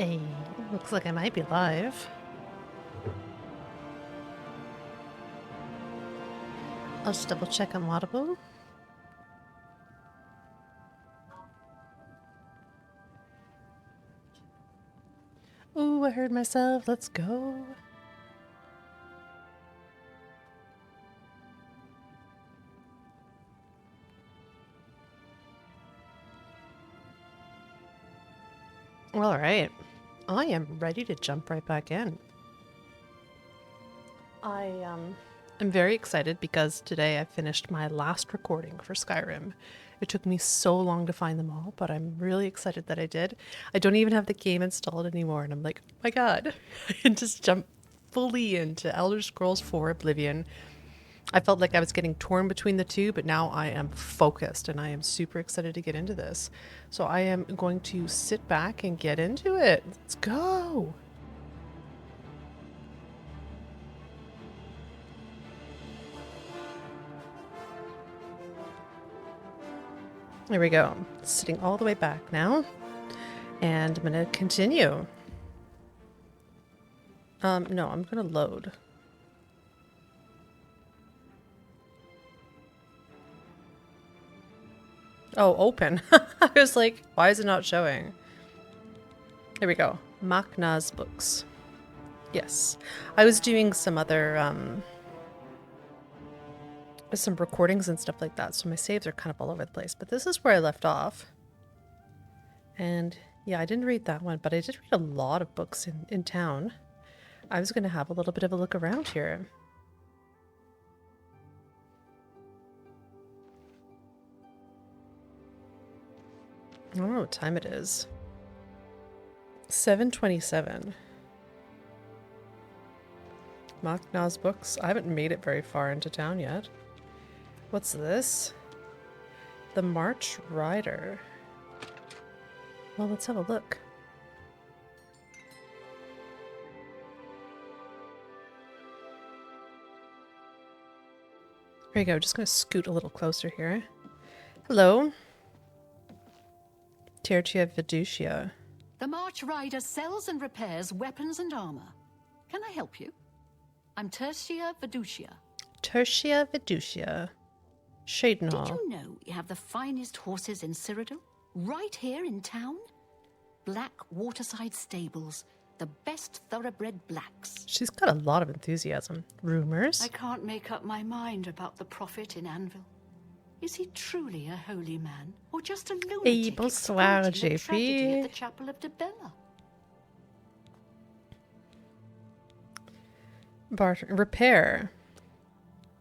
Hey, looks like I might be live. I'll just double check I'm audible. Ooh, I heard myself. Let's go. All right. I am ready to jump right back in. I'm very excited because today I finished my last recording for Skyrim. It took me so long to find them all, but I'm really excited that I did. I don't even have the game installed anymore, and I'm like, oh my god, I can just jump fully into Elder Scrolls 4 Oblivion. I felt like I was getting torn between the two, but now I am focused and I am super excited to get into this. So I am going to sit back and get into it. Let's go. There we go. Sitting all the way back now. And I'm going to continue. No, I'm going to load. Oh, open. I was like, why is it not showing? There we go. Makna's books. Yes. I was doing some other, some recordings and stuff like that, so my saves are kind of all over the place. But this is where I left off. And yeah, I didn't read that one, but I did read a lot of books in town. I was going to have a little bit of a look around here. I don't know what time it is. 7:27. Makna's books. I haven't made it very far into town yet. What's this? The March Rider. Well, let's have a look. There you go. Just gonna scoot a little closer here. Hello. Tertia Fiducia. The March Rider sells and repairs weapons and armor. Can I help you? I'm Tertia Fiducia. Tertia Fiducia. Cheydinhal. Did you know you have the finest horses in Cyrodiil? Right here in town? Black Waterside Stables. The best thoroughbred blacks. She's got a lot of enthusiasm. Rumors? I can't make up my mind about the prophet in Anvil. Is he truly a holy man, or just a lunatic bonsoir, exploiting a tragedy JP. at the Chapel of Debella? Barter. Repair.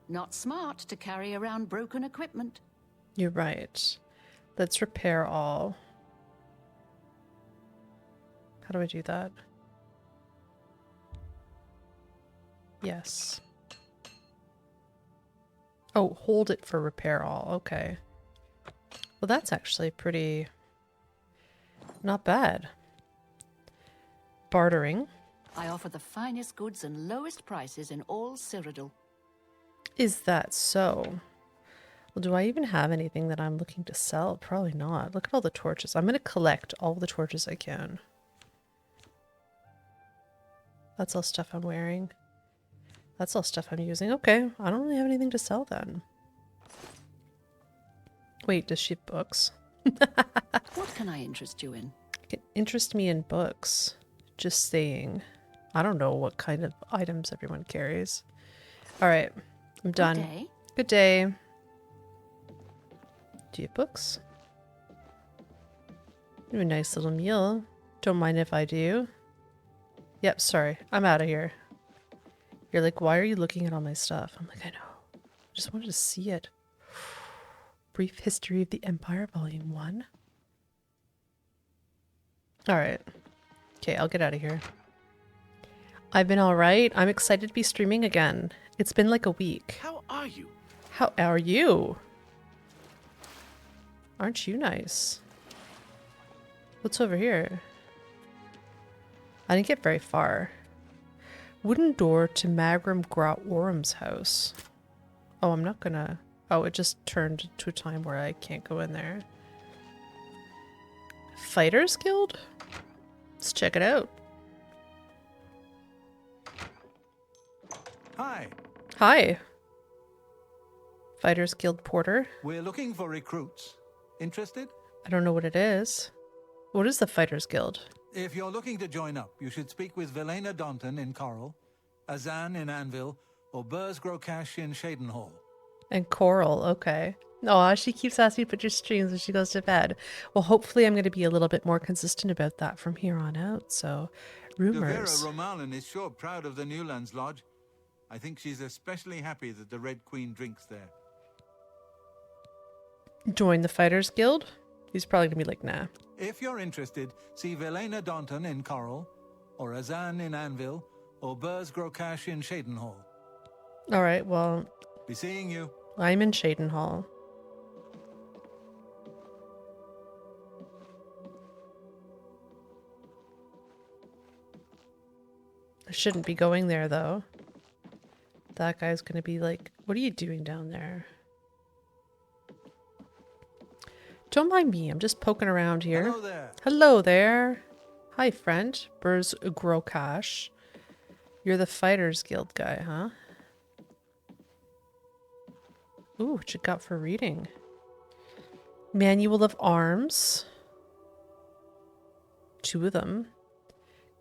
Not smart to carry around broken equipment. You're right. Let's repair all. How do I do that? Yes. Oh, hold it for repair all. Okay. Well, that's actually pretty... not bad. Bartering. I offer the finest goods and lowest prices in all Cyrodiil. Is that so? Well, do I even have anything that I'm looking to sell? Probably not. Look at all the torches. I'm going to collect all the torches I can. That's all stuff I'm wearing. That's all stuff I'm using. Okay, I don't really have anything to sell then. Wait, does she have books? What can I interest you in? Interest me in books. Just saying. I don't know what kind of items everyone carries. Alright, I'm done. Good day. Good day. Do you have books? Ooh, a nice little meal. Don't mind if I do. Yep, sorry. I'm out of here. You're like, why are you looking at all my stuff? I'm like, I know. I just wanted to see it. Brief History of the Empire, Volume 1. Alright. Okay, I'll get out of here. I've been alright. I'm excited to be streaming again. It's been like a week. How are you? How are you? Aren't you nice? What's over here? I didn't get very far. Wooden door to Magram Gra Orum's house. Oh, I'm not gonna... Oh, it just turned to a time where I can't go in there. Fighters Guild? Let's check it out. Hi. Hi. Fighters Guild Porter. We're looking for recruits. Interested? I don't know what it is. What is the Fighters Guild? If you're looking to join up, you should speak with Velena Daunton in Coral, Azan in Anvil, or Burz Grokash in Cheydinhal. And Coral, okay. Aw, she keeps asking to put your streams when she goes to bed. Well, hopefully I'm going to be a little bit more consistent about that from here on out, so rumors. Devera Romalan is sure proud of the Newlands Lodge. I think she's especially happy that the Red Queen drinks there. Join the Fighters Guild? He's probably going to be like, nah. If you're interested, see Velena Daunton in Coral, or Azan in Anvil, or Burz Grokash in Cheydinhal. All right, well, Be seeing you. I'm in Cheydinhal. I shouldn't be going there, though. That guy's going to be like, what are you doing down there? Don't mind me, I'm just poking around here. Hello there. Hello there. Hi, friend. Burz Grokash. You're the Fighters Guild guy, huh? Ooh, what you got for reading? Manual of Arms. 2 of them.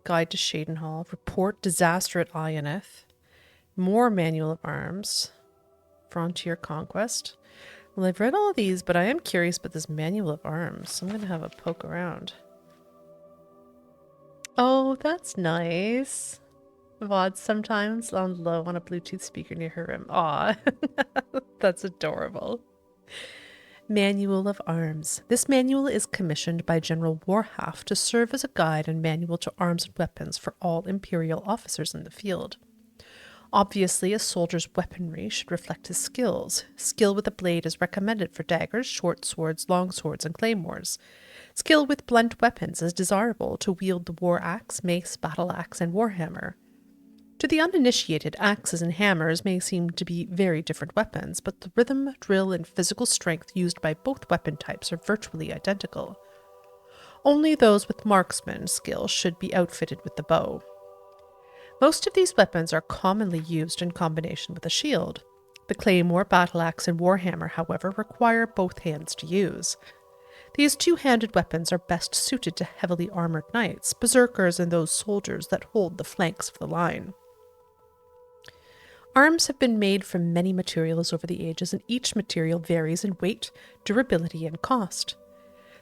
Guide to Cheydinhal. Report disaster at Ioneth. More Manual of Arms. Frontier Conquest. Well, I've read all of these, but I am curious about this Manual of Arms. I'm going to have a poke around. Oh, that's nice. VOD sometimes on low on a Bluetooth speaker near her room. Aw, that's adorable. Manual of Arms. This manual is commissioned by General Warhalf to serve as a guide and manual to arms and weapons for all Imperial officers in the field. Obviously, a soldier's weaponry should reflect his skills. Skill with a blade is recommended for daggers, short swords, long swords, and claymores. Skill with blunt weapons is desirable to wield the war axe, mace, battle axe, and warhammer. To the uninitiated, axes and hammers may seem to be very different weapons, but the rhythm, drill, and physical strength used by both weapon types are virtually identical. Only those with marksman skill should be outfitted with the bow. Most of these weapons are commonly used in combination with a shield. The claymore, battle axe, and warhammer, however, require both hands to use. These two-handed weapons are best suited to heavily armored knights, berserkers, and those soldiers that hold the flanks of the line. Arms have been made from many materials over the ages, and each material varies in weight, durability, and cost.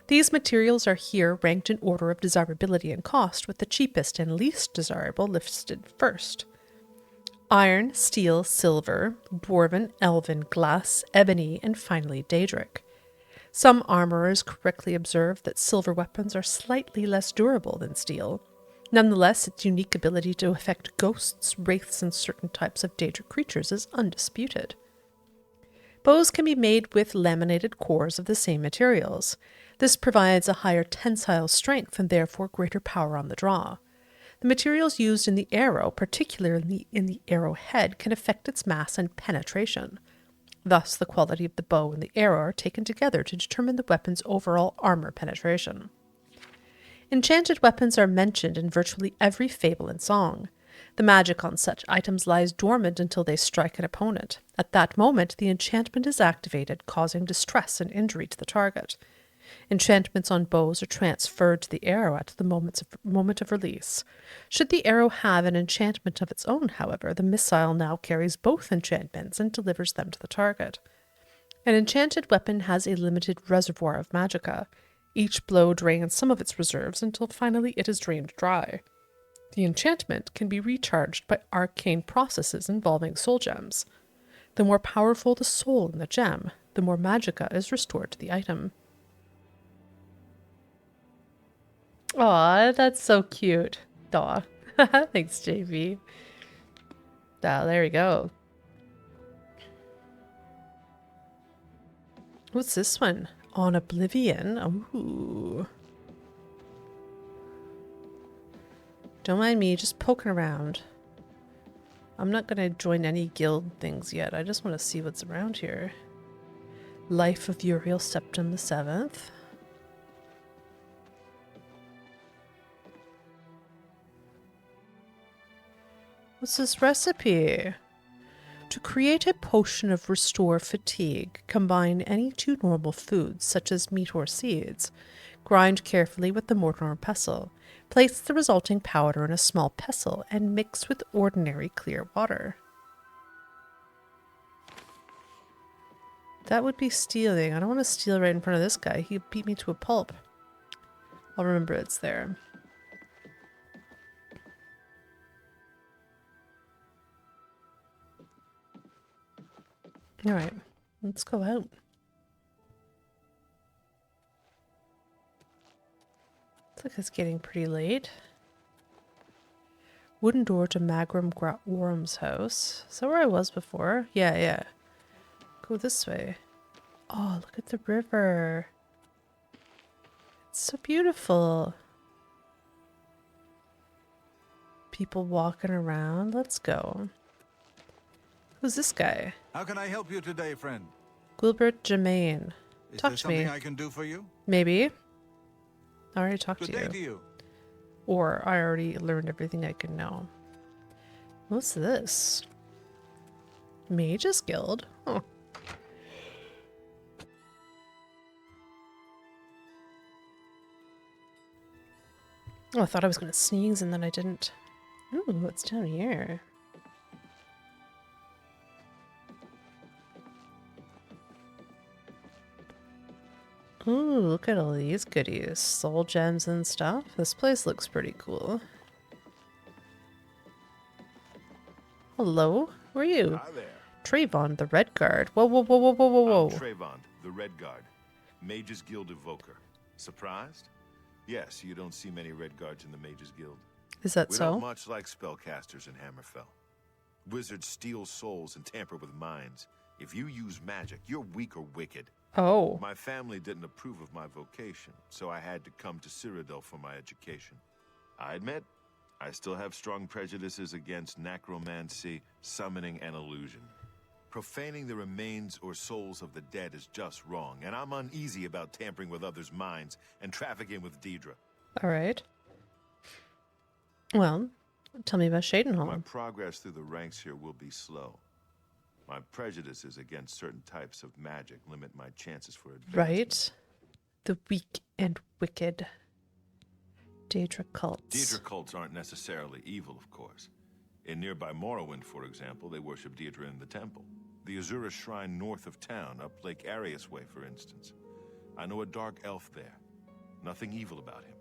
These materials are here ranked in order of desirability and cost, with the cheapest and least desirable listed first. Iron, steel, silver, dwarven, elven, glass, ebony, and finally daedric. Some armorers correctly observe that silver weapons are slightly less durable than steel. Nonetheless, its unique ability to affect ghosts, wraiths, and certain types of daedric creatures is undisputed. Bows can be made with laminated cores of the same materials. This provides a higher tensile strength and therefore greater power on the draw. The materials used in the arrow, particularly in the arrowhead, can affect its mass and penetration. Thus, the quality of the bow and the arrow are taken together to determine the weapon's overall armor penetration. Enchanted weapons are mentioned in virtually every fable and song. The magic on such items lies dormant until they strike an opponent. At that moment, the enchantment is activated, causing distress and injury to the target. Enchantments on bows are transferred to the arrow at the moment of release. Should the arrow have an enchantment of its own, however, the missile now carries both enchantments and delivers them to the target. An enchanted weapon has a limited reservoir of magicka. Each blow drains some of its reserves until finally it is drained dry. The enchantment can be recharged by arcane processes involving soul gems. The more powerful the soul in the gem, the more magicka is restored to the item. Aw, that's so cute. Aw. Thanks, JV. Ah, there we go. What's this one? On Oblivion? Ooh. Don't mind me, just poking around. I'm not going to join any guild things yet. I just want to see what's around here. Life of Uriel Septim the 7th. What's this recipe? To create a potion of restore fatigue, combine any two normal foods, such as meat or seeds. Grind carefully with the mortar or pestle. Place the resulting powder in a small pestle and mix with ordinary clear water. That would be stealing. I don't want to steal right in front of this guy. He beat me to a pulp. I'll remember it's there. Alright, let's go out. Looks like it's getting pretty late. Wooden door to Magrum Worm's house. Is that where I was before? Yeah. Go this way. Oh, look at the river. It's so beautiful. People walking around. Let's go. Who's this guy? How can I help you today, friend? Gilbert Germain. Is Talk there to me. something I can do for you? Maybe. I already talked Good to day you. to you. Or I already learned everything I can know. What's this? Mage's Guild? Huh. Oh, I thought I was going to sneeze and then I didn't. Ooh, what's down here? Ooh, look at all these goodies. Soul gems and stuff. This place looks pretty cool. Hello? Who are you? Hi there. Trayvon, the Red Guard. Whoa. I'm Trayvon, the Red Guard, Mages Guild evoker. Surprised? Yes, you don't see many Red Guards in the Mages Guild. Is that We so? don't much like spellcasters in Hammerfell. Wizards steal souls and tamper with minds. If you use magic, you're weak or wicked. Oh. My family didn't approve of my vocation, so I had to come to Cyrodiil for my education. I admit, I still have strong prejudices against necromancy, summoning, and illusion. Profaning the remains or souls of the dead is just wrong, and I'm uneasy about tampering with others' minds and trafficking with Deidre. Alright. Well, tell me about My Cheydinhal. progress through the ranks here will be slow. My prejudices against certain types of magic limit my chances for advancement. Right? The weak and wicked. Daedra cults. Deidre cults aren't necessarily evil, of course. In nearby Morrowind, for example, they worship Deidre in the temple. The Azura Shrine north of town, up Lake Arius Way, for instance. I know a dark elf there. Nothing evil about him.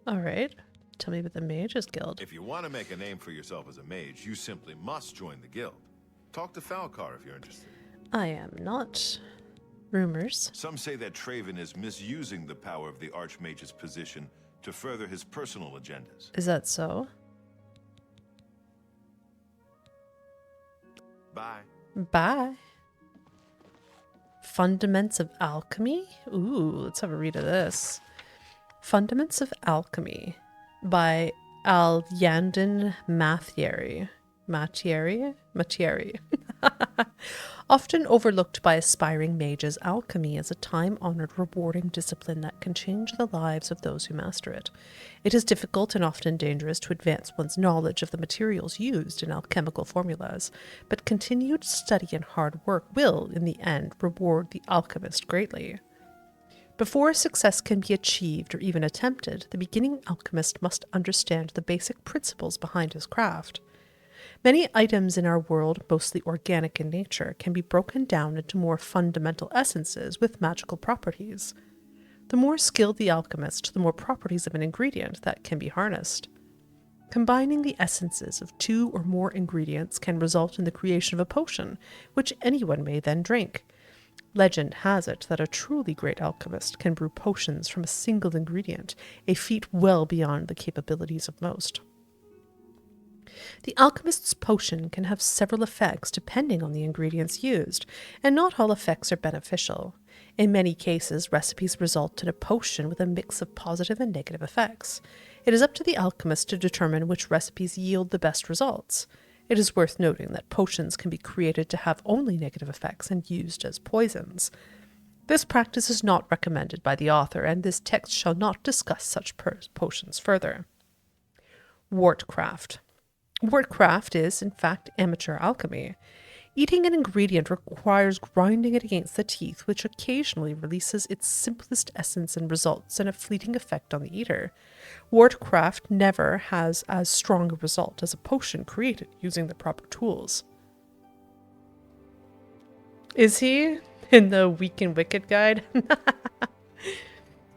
Alright. Tell me about the Mages Guild. If you want to make a name for yourself as a mage, you simply must join the guild. Talk to Falcar if you're interested. I am not. Rumors. Some say that Traven is misusing the power of the Archmage's position to further his personal agendas. Is that so? Bye. Bye. Fundaments of Alchemy? Ooh, let's have a read of this. Fundaments of Alchemy by Alyandin Mathieri. Mathieri. Often overlooked by aspiring mages, alchemy is a time-honored, rewarding discipline that can change the lives of those who master it. It is difficult and often dangerous to advance one's knowledge of the materials used in alchemical formulas, but continued study and hard work will, in the end, reward the alchemist greatly. Before success can be achieved or even attempted, the beginning alchemist must understand the basic principles behind his craft. Many items in our world, mostly organic in nature, can be broken down into more fundamental essences with magical properties. The more skilled the alchemist, the more properties of an ingredient that can be harnessed. Combining the essences of two or more ingredients can result in the creation of a potion, which anyone may then drink. Legend has it that a truly great alchemist can brew potions from a single ingredient, a feat well beyond the capabilities of most. The alchemist's potion can have several effects depending on the ingredients used, and not all effects are beneficial. In many cases, recipes result in a potion with a mix of positive and negative effects. It is up to the alchemist to determine which recipes yield the best results. It is worth noting that potions can be created to have only negative effects and used as poisons. This practice is not recommended by the author, and this text shall not discuss such potions further. Wartcraft. Wordcraft is, in fact, amateur alchemy. Eating an ingredient requires grinding it against the teeth, which occasionally releases its simplest essence and results in a fleeting effect on the eater. Wordcraft never has as strong a result as a potion created using the proper tools. Is he in the Weak and Wicked guide?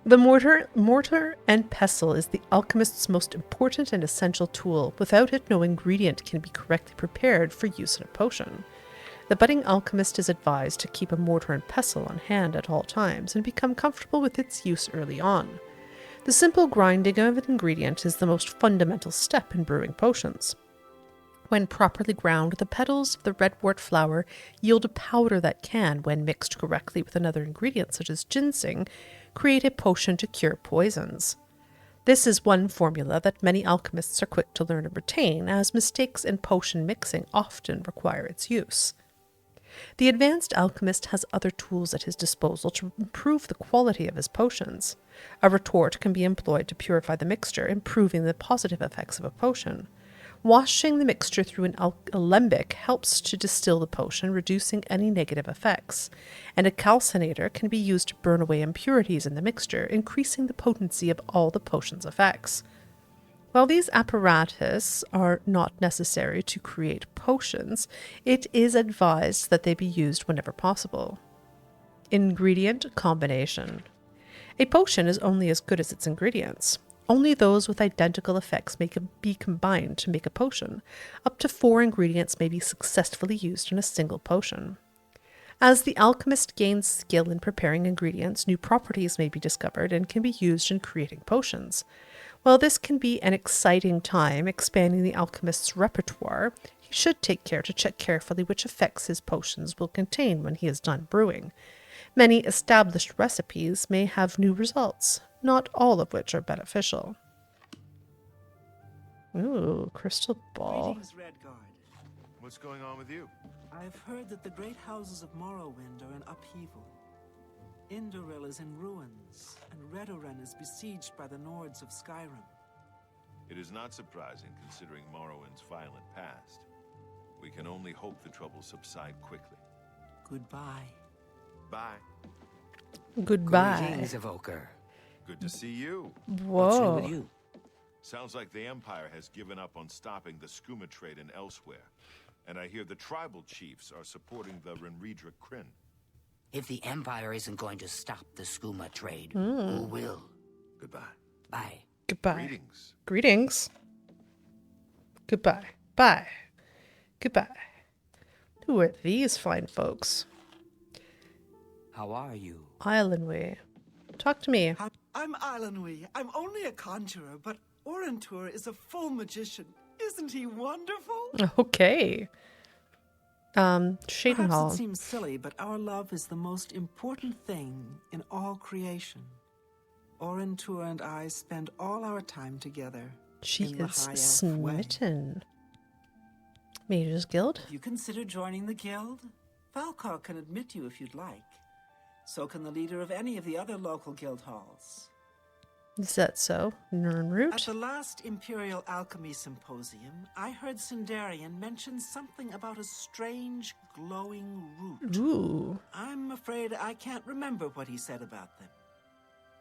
The mortar and pestle is the alchemist's most important and essential tool. Without it, no ingredient can be correctly prepared for use in a potion. The budding alchemist is advised to keep a mortar and pestle on hand at all times and become comfortable with its use early on. The simple grinding of an ingredient is the most fundamental step in brewing potions. When properly ground, the petals of the redwort flower yield a powder that can, when mixed correctly with another ingredient such as ginseng, create a potion to cure poisons. This is one formula that many alchemists are quick to learn and retain, as mistakes in potion mixing often require its use. The advanced alchemist has other tools at his disposal to improve the quality of his potions. A retort can be employed to purify the mixture, improving the positive effects of a potion. Washing the mixture through an alembic helps to distill the potion, reducing any negative effects. And a calcinator can be used to burn away impurities in the mixture, increasing the potency of all the potion's effects. While these apparatus are not necessary to create potions, it is advised that they be used whenever possible. Ingredient combination. A potion is only as good as its ingredients. Only those with identical effects may be combined to make a potion. Up to 4 ingredients may be successfully used in a single potion. As the alchemist gains skill in preparing ingredients, new properties may be discovered and can be used in creating potions. While this can be an exciting time expanding the alchemist's repertoire, he should take care to check carefully which effects his potions will contain when he is done brewing. Many established recipes may have new results, not all of which are beneficial. Ooh, crystal ball. Greetings, Redguard. What's going on with you? I've heard that the great houses of Morrowind are in upheaval. Indoril is in ruins, and Redoran is besieged by the Nords of Skyrim. It is not surprising considering Morrowind's violent past. We can only hope the troubles subside quickly. Goodbye. Bye. Goodbye. Greetings, Evoker. Good to see you. What's new Whoa. with you? Sounds like the Empire has given up on stopping the skooma trade and elsewhere. And I hear the tribal chiefs are supporting the Renredra Kryn. If the Empire isn't going to stop the skooma trade, who will? Goodbye. Bye. Goodbye. Greetings. Greetings. Goodbye. Bye. Goodbye. Who are these fine folks? How are you? Islandway. Talk to me. I'm Islandwy. I'm only a conjurer, but Orentur is a full magician. Isn't he wonderful? Okay. Perhaps it Cheydinhal. seems silly, but our love is the most important thing in all creation. Orentur and I spend all our time together. She in the is High Elf smitten. Mages Guild? Have you considered joining the guild? Falcar can admit you if you'd like. So can the leader of any of the other local guild halls. Is that so? At Nernroot? the last Imperial Alchemy Symposium, I heard Sindarian mention something about a strange, glowing root. Ooh. I'm afraid I can't remember what he said about them.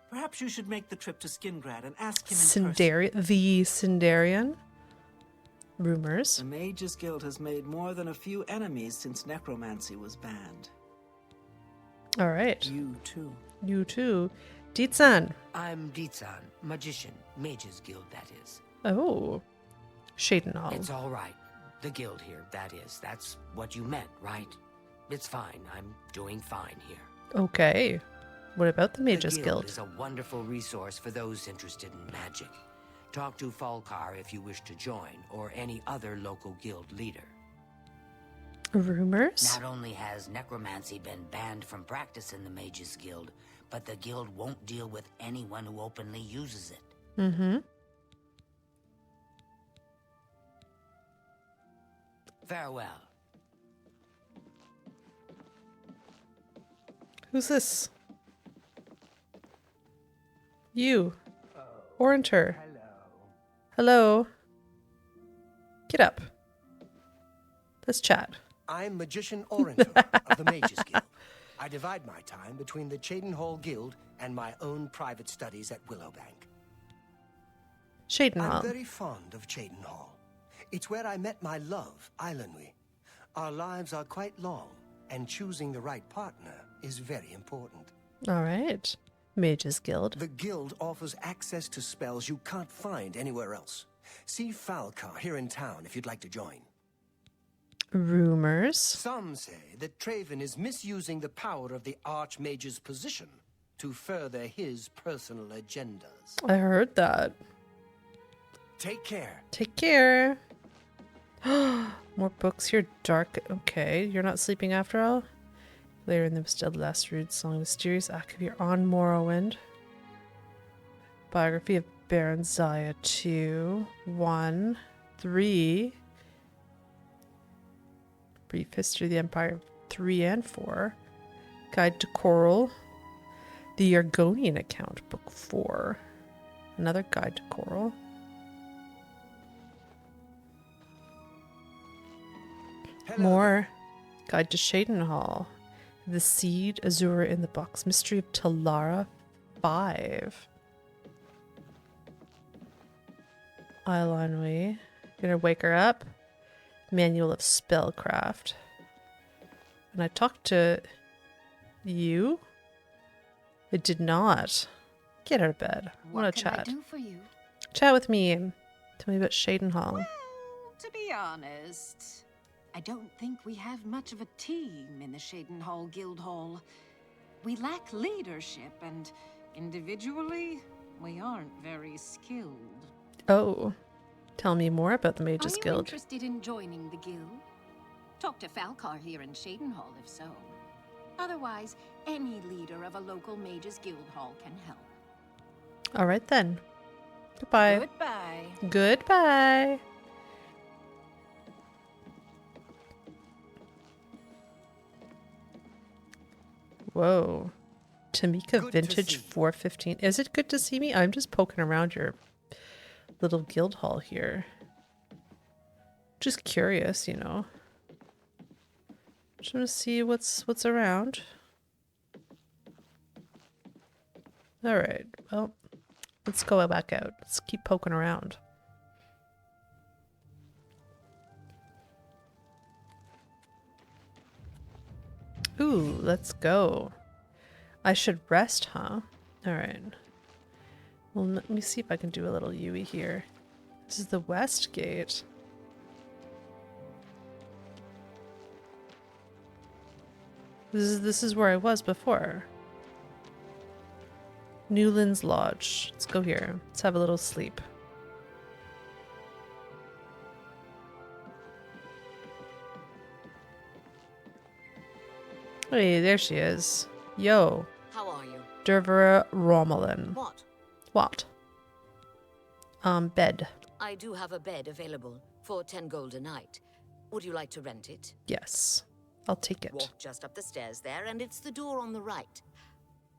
Perhaps you should make the trip to Skingrad and ask him in person. The Sindarian? Rumors. The Mages Guild has made more than a few enemies since necromancy was banned. Alright. You too. You too. Dietsan. I'm Dietsan, magician, Mages Guild, that is. Oh. Cheydinhal. It's all right. The guild here, that is. That's what you meant, right? It's fine. I'm doing fine here. Okay. What about the Mages The Guild? is a wonderful resource for those interested in magic. Talk to Falcar if you wish to join, or any other local guild leader. Rumors? Not only has necromancy been banned from practice in the Mages Guild, but the guild won't deal with anyone who openly uses it. Mm-hmm. Farewell. Who's this? You. Orentur. Hello. Hello. Get up. Let's chat. I'm Magician Orenthal of the Mages Guild. I divide my time between the Cheydinhal Guild and my own private studies at Willowbank. Cheydinhal. I'm very fond of Cheydinhal. It's where I met my love, Eilenwy. Our lives are quite long, and choosing the right partner is very important. All right. Mages Guild. The Guild offers access to spells you can't find anywhere else. See Falcar here in town if you'd like to join. Rumors. Some say that Traven is misusing the power of the Archmage's position to further his personal agendas. I heard that. Take care. Take care. More books here. Dark. Okay, you're not sleeping after all? Later in the still last rude song. Mysterious Akavir on Morrowind. Biography of Baron Zaya 2. 1. 3. Brief History of the Empire 3 and 4. Guide to Coral. The Argonian Account, Book 4. Another Guide to Coral. Hello. More. Guide to Cheydinhal. The Seed, Azura in the Box. Mystery of Talara 5. Eilenwy. Gonna wake her up. Manual of Spellcraft. And I talked to you? I did not. Get out of bed. I want to chat. What can I do for you? Chat with me. Tell me about Cheydinhal. Well, to be honest, I don't think we have much of a team in the Cheydinhal Guildhall. We lack leadership, and individually, we aren't very skilled. Oh. Tell me more about the Mages Are you Guild. interested in joining the guild? Talk to Falcar here in Cheydinhal if so. Otherwise, any leader of a local Mages Guild hall can help. All right then. Goodbye. Goodbye. Goodbye. Whoa. Tamika Good to Vintage see you. 415. Is it good to see me? I'm just poking around your little guild hall here. Just curious, you know. Just want to see what's around. All right. Well, let's go back out. Let's keep poking around. Ooh, let's go. I should rest, huh? All right. Well, let me see if I can do a little Yui here. This is the west gate. This is where I was before. Newland's Lodge. Let's go here. Let's have a little sleep. Hey, there she is. Yo, How are you? Dervera Romulan. What? What? Bed. I do have a bed available for 10 gold a night. Would you like to rent it? Yes. I'll take it. Walk just up the stairs there, and it's the door on the right.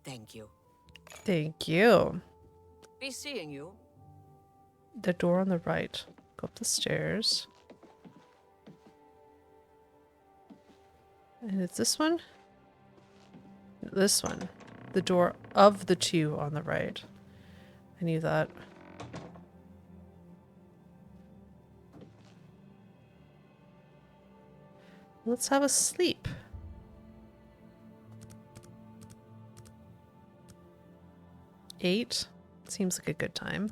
Thank you. Thank you. Be seeing you. The door on the right. Go up the stairs. And it's this one? This one. The door of the two on the right. I knew that. Let's have a sleep. Eight seems like a good time.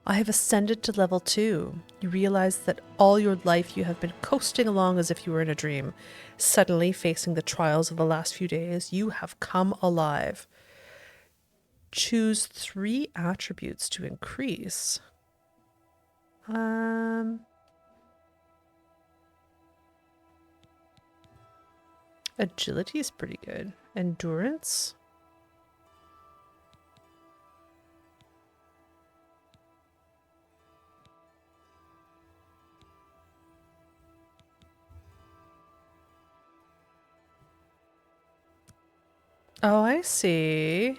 I have ascended to level 2. You realize that all your life you have been coasting along as if you were in a dream. Suddenly, facing the trials of the last few days, you have come alive. Choose 3 attributes to increase. Agility is pretty good. Endurance. Oh, I see.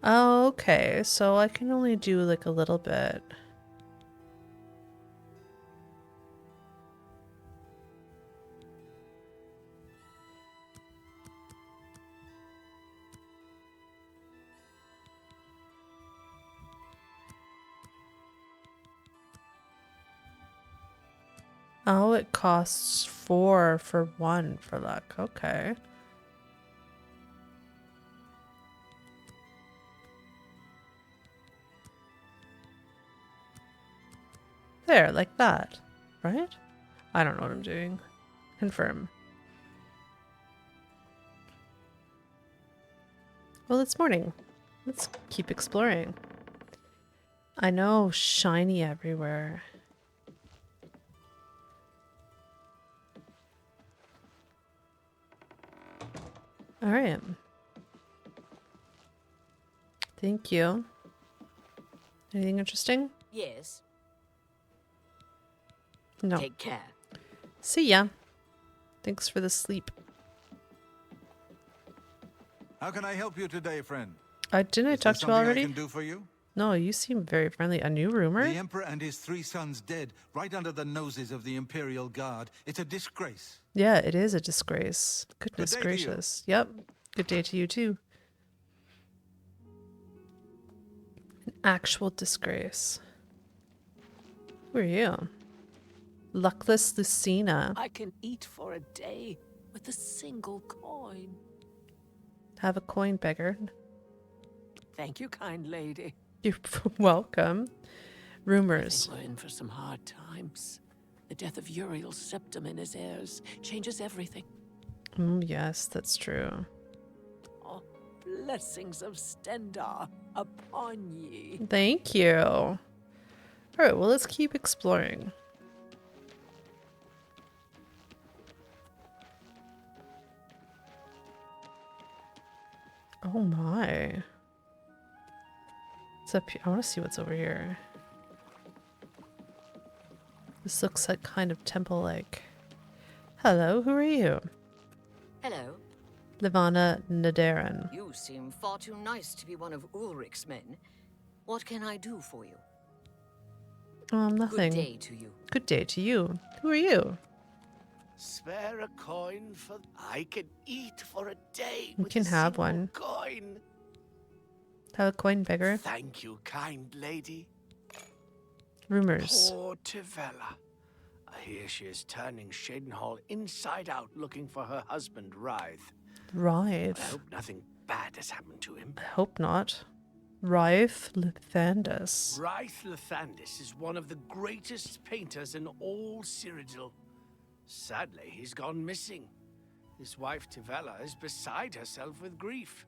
Oh, okay. So I can only do like a little bit. Oh, it costs 4 for 1 for luck. Okay. There, like that. Right? I don't know what I'm doing. Confirm. Well, it's morning. Let's keep exploring. I know, shiny everywhere. All right. Thank you. Anything interesting? Yes. No. Take care. See ya. Thanks for the sleep. How can I help you today, friend? Didn't I Is there talk to you something already? I can do for you? No, you seem very friendly. A new rumor? The Emperor and his 3 sons dead, right under the noses of the Imperial Guard. It's a disgrace. Yeah, it is a disgrace. Goodness Good day to you. gracious. Yep. Good day to you too. An actual disgrace. Who are you? Luckless Lucina. I can eat for a day with a single coin. Have a coin, beggar. Thank you, kind lady. You're welcome. Rumors. I think we're in for some hard times. The death of Uriel's septum and his heirs changes everything. Yes, that's true. Oh, blessings of Stendar upon ye. Thank you. All right, well, let's keep exploring. Oh my. What's up here? I want to see what's over here. This looks like kind of temple-like. Hello, who are you? Hello. Livana Nadaran. You seem far too nice to be one of Ulrich's men. What can I do for you? Nothing. Good day to you. Good day to you. Who are you? Spare a coin for... I can eat for a day You with can a have single one. coin. Have a coin, beggar. Thank you, kind lady. Rumors. Poor Tivella. I hear she is turning Cheydinhal inside out looking for her husband, Writhe. I Writhe. hope nothing bad has happened to him. I hope not. Writhe Lithandus. Writhe Lithandus is one of the greatest painters in all Cyrodiil. Sadly, he's gone missing. His wife Tivella is beside herself with grief.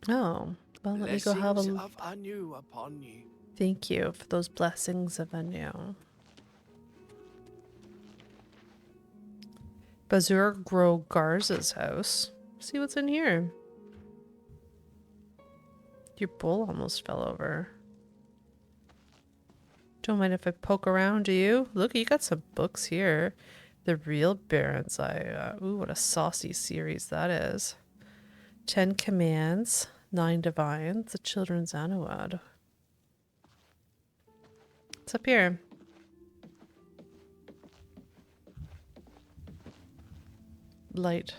Oh, well, let me go have Blessings a... of Anu upon you. Thank you for those blessings of Anu. Bazur Gro Garza's house. See what's in here. Your bowl almost fell over. Don't mind if I poke around, do you? Look, you got some books here. The Real Baron's Eye. Ooh, what a saucy series that is. 10 Commands, 9 Divines, the Children's Anuad. What's up here? Light.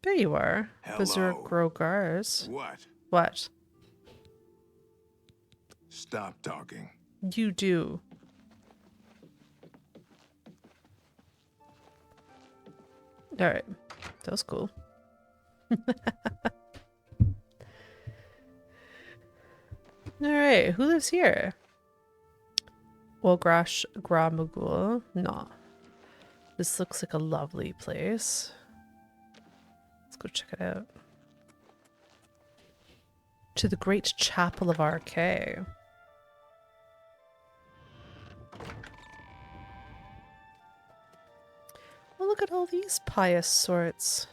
There you are. Berserk Grogars. What? What? Stop talking. You do. Alright. That was cool. Alright, who lives here? Wolgrash Gramagul? No. This looks like a lovely place. Let's go check it out. To the Great Chapel of RK. Oh, look at all these pious sorts.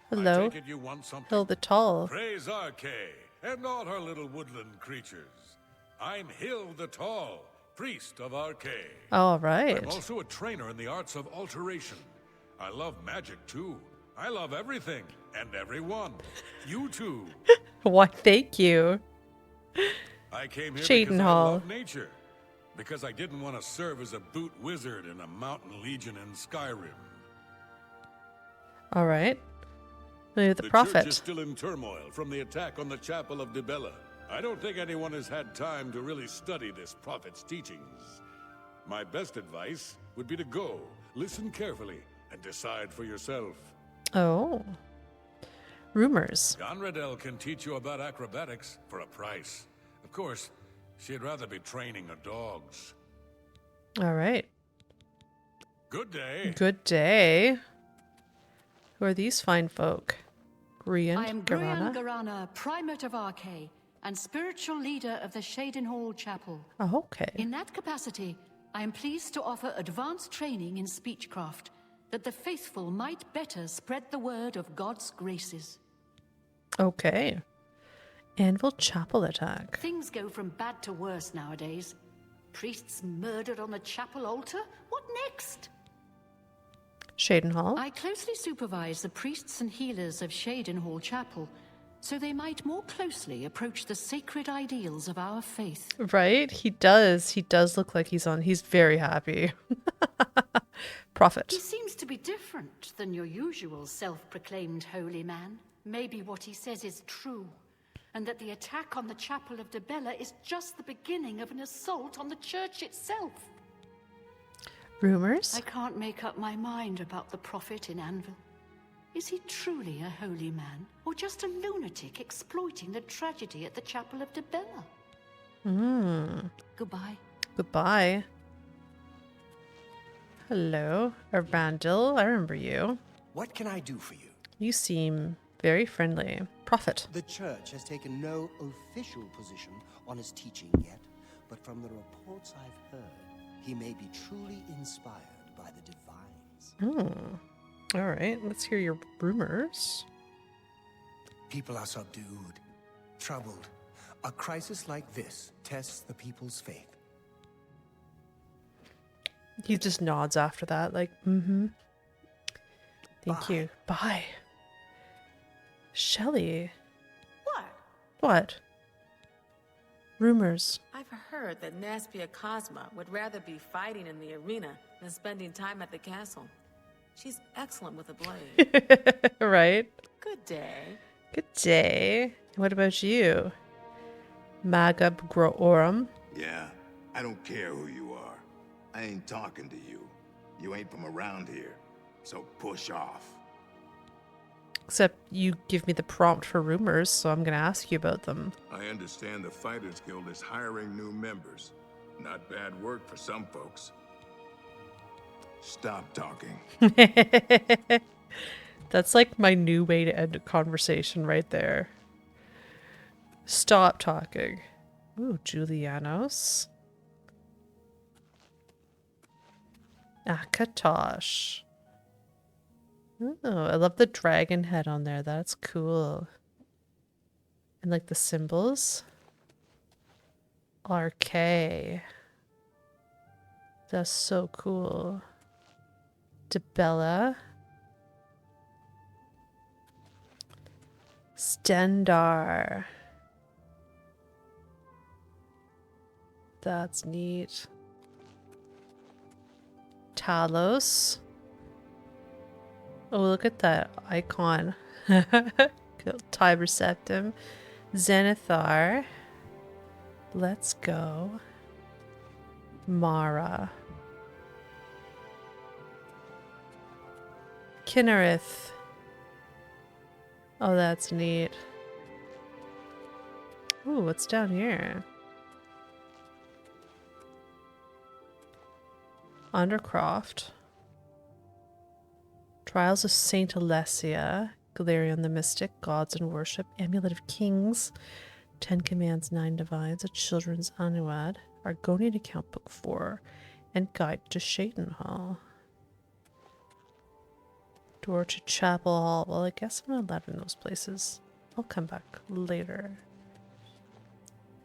Hello, I take it you want something? Hill the Tall. Praise Arcay, and all her little woodland creatures. I'm Hill the Tall, priest of Arcay. All right. I'm also a trainer in the arts of alteration. I love magic too. I love everything and everyone. You too. Why, thank you. I came here because I Cheydinhal. love nature. Because I didn't want to serve as a boot wizard in a mountain legion in Skyrim. All right. Maybe the church prophet. is still in turmoil from the attack on the Chapel of Dibella. I don't think anyone has had time to really study this prophet's teachings. My best advice would be to go, listen carefully, and decide for yourself. Oh. Rumors. Gonradel can teach you about acrobatics for a price. Of course, she'd rather be training her dogs. All right. Good day. Good day. Who are these fine folk? Grian I am Grian Garana? Garana, Primate of Arcay, and spiritual leader of the Cheydinhal Chapel. Oh, okay. In that capacity, I am pleased to offer advanced training in speechcraft, that the faithful might better spread the word of God's graces. Okay. Anvil Chapel attack. Things go from bad to worse nowadays. Priests murdered on the chapel altar? What next? Cheydinhal. I closely supervise the priests and healers of Cheydinhal Chapel, so they might more closely approach the sacred ideals of our faith. Right? He does. He does look like he's very happy. Prophet. He seems to be different than your usual self-proclaimed holy man. Maybe what he says is true, and that the attack on the Chapel of Dibella is just the beginning of an assault on the church itself. Rumors? I can't make up my mind about the prophet in Anvil. Is he truly a holy man, or just a lunatic exploiting the tragedy at the Chapel of Dibella? Goodbye. Goodbye. Hello, Arandil. I remember you. What can I do for you? You seem very friendly. Prophet. The church has taken no official position on his teaching yet, but from the reports I've heard, he may be truly inspired by the divines. All right, let's hear your rumors. People are subdued, troubled. A crisis like this tests the people's faith. He just nods after that, like, mm-hmm. Thank you. Bye. Shelley. What? What? Rumors. I've heard that Naspia Cosma would rather be fighting in the arena than spending time at the castle. She's excellent with a blade. Right? Good day. Good day. What about you? Magab Groorum. Yeah, I don't care who you are. I ain't talking to you. You ain't from around here, so push off. Except you give me the prompt for rumors, so I'm going to ask you about them. I understand the Fighters Guild is hiring new members. Not bad work for some folks. Stop talking. That's like my new way to end a conversation right there. Stop talking. Ooh, Julianos. Akatosh. Oh, I love the dragon head on there. That's cool. And like the symbols. RK. That's so cool. Dibella. Stendar. That's neat. Talos. Oh, look at that icon. Tiber Septim. Zenithar. Let's go. Mara. Kinnereth. Oh, that's neat. Ooh, what's down here? Undercroft. Trials of Saint Alessia. Galerion the Mystic. Gods and Worship. Amulet of Kings. 10 Commands, 9 Divines. A Children's Anuad. Argonian Account Book 4. And Guide to Cheydinhal. Door to Chapel Hall. Well, I guess I'm not allowed in those places. I'll come back later.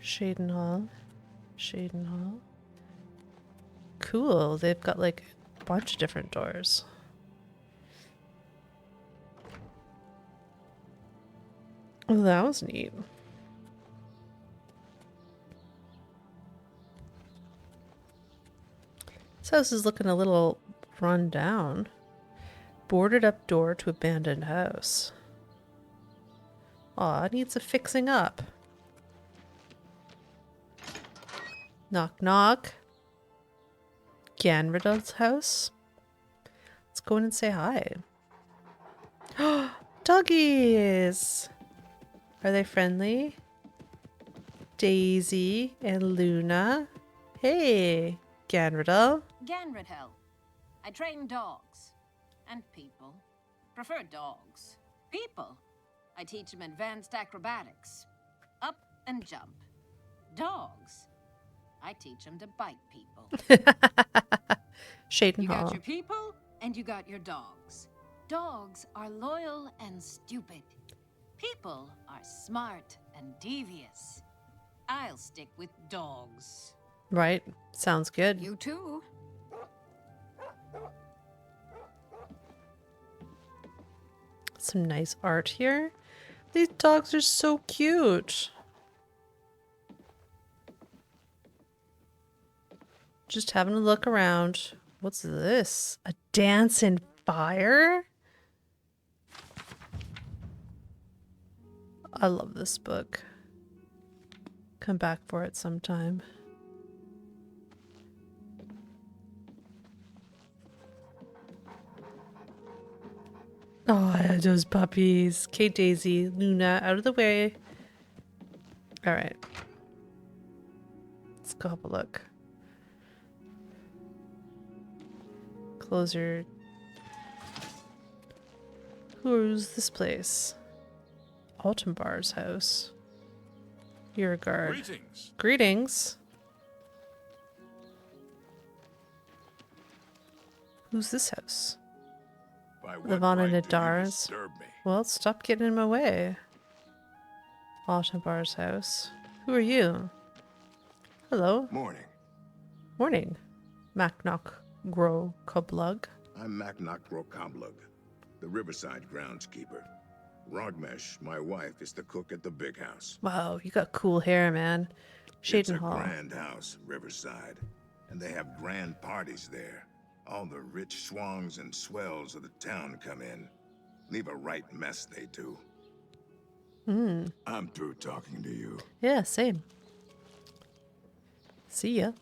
Cheydinhal. Cheydinhal. Cool. They've got like a bunch of different doors. Oh, that was neat. This house is looking a little run down. Boarded up door to abandoned house. Aw, it needs a fixing up. Knock knock. Ganridel's house. Let's go in and say hi. Doggies! Are they friendly? Daisy and Luna. Hey, Ganridel. Ganridel. I train dogs. And people. Prefer dogs. People. I teach them advanced acrobatics. Up and jump. Dogs. I teach them to bite people. Cheydinhal. You got your people, and you got your dogs. Dogs are loyal and stupid. People are smart and devious. I'll stick with dogs. Right. Sounds good. You too. Some nice art here. These dogs are so cute. Just having a look around. What's this? A dance in fire? I love this book. Come back for it sometime. Oh, those puppies. Okay, Daisy, Luna, out of the way. All right. Let's go have a look. Close your... Who's this place? Altenbar's house. You're a guard. Greetings. Greetings. Who's this house? Levana Nadar's. Well, stop getting in my way. Altenbar's house. Who are you? Hello. Morning. Morning. Macnock Gro Koblug. I'm Macnock Grokablug, the Riverside groundskeeper. Rogmesh, my wife, is the cook at the big house. Wow, you got cool hair, man. It's a Cheydinhal. grand house, Riverside, and they have grand parties there. All the rich swans and swells of the town come in. Leave a right mess, they do. I'm through talking to you. Yeah, same. See ya.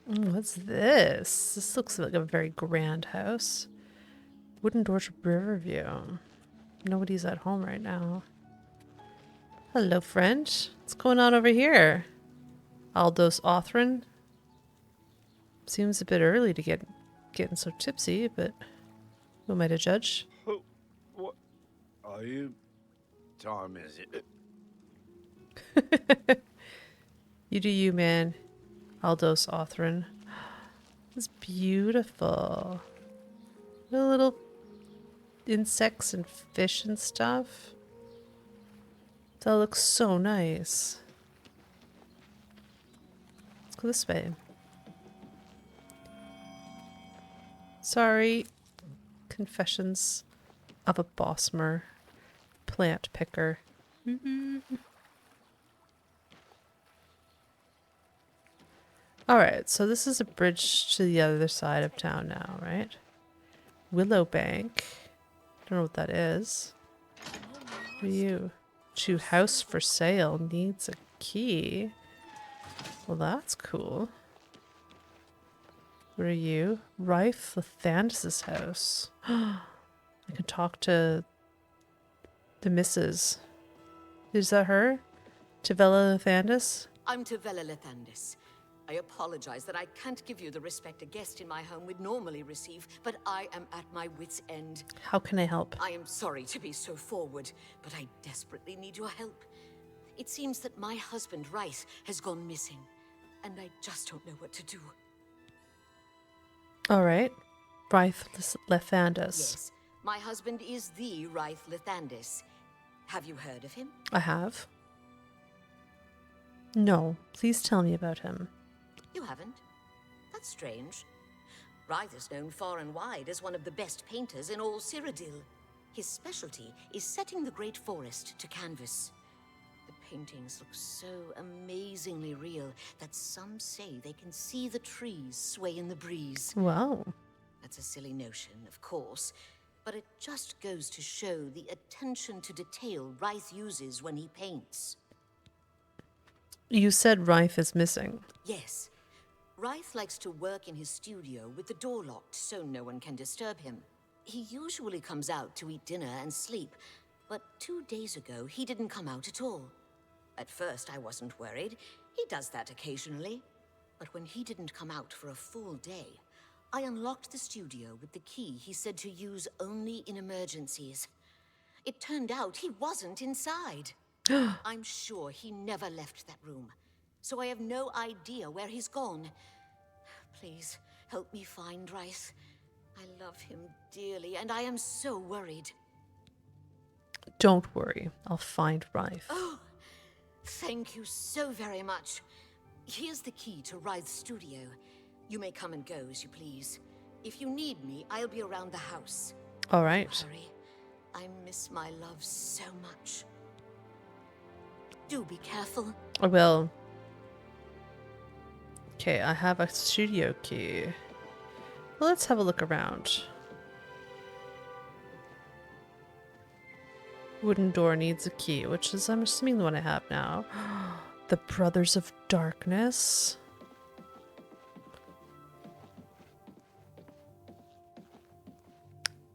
What's this? This looks like a very grand house. Wooden doors to Riverview. Nobody's at home right now. Hello, friend. What's going on over here? Aldos Othrin. Seems a bit early to getting so tipsy, but who am I to judge? What are you? Time is it? You do you, man. Aldos Othrin. It's beautiful. The little insects and fish and stuff. That looks so nice. Let's go this way. Sorry. Confessions of a Bosmer plant picker. Alright, so this is a bridge to the other side of town now, right? Willow Bank. Don't know what that is. What are you? To house for sale needs a key. Well, that's cool. What are you? Rife Lathandis' house. I can talk to the missus. Is that her? Tavella Lathandis? I'm Tavella Lathandis. I apologize that I can't give you the respect a guest in my home would normally receive, but I am at my wit's end. How can I help? I am sorry to be so forward, but I desperately need your help. It seems that my husband, Rice, has gone missing, and I just don't know what to do. Alright. Rife Lathandis. Yes, my husband is the Rife Lathandis. Have you heard of him? I have. No, please tell me about him. You haven't? That's strange. Ryth is known far and wide as one of the best painters in all Cyrodiil. His specialty is setting the Great Forest to canvas. The paintings look so amazingly real that some say they can see the trees sway in the breeze. Wow. That's a silly notion, of course, but it just goes to show the attention to detail Ryth uses when he paints. You said Ryth is missing. Yes. Ryth likes to work in his studio with the door locked so no one can disturb him. He usually comes out to eat dinner and sleep, but 2 days ago he didn't come out at all. At first I wasn't worried. He does that occasionally. But when he didn't come out for a full day, I unlocked the studio with the key he said to use only in emergencies. It turned out he wasn't inside. I'm sure he never left that room, so I have no idea where he's gone. Please, help me find Ryth. I love him dearly, and I am so worried. Don't worry, I'll find Ryth. Oh, thank you so very much. Here's the key to Ryth's studio. You may come and go as you please. If you need me, I'll be around the house. All right. Hurry. I miss my love so much. Do be careful. I will. Okay, I have a studio key. Well, let's have a look around. Wooden door needs a key, which is, I'm assuming, the one I have now. The Brothers of Darkness.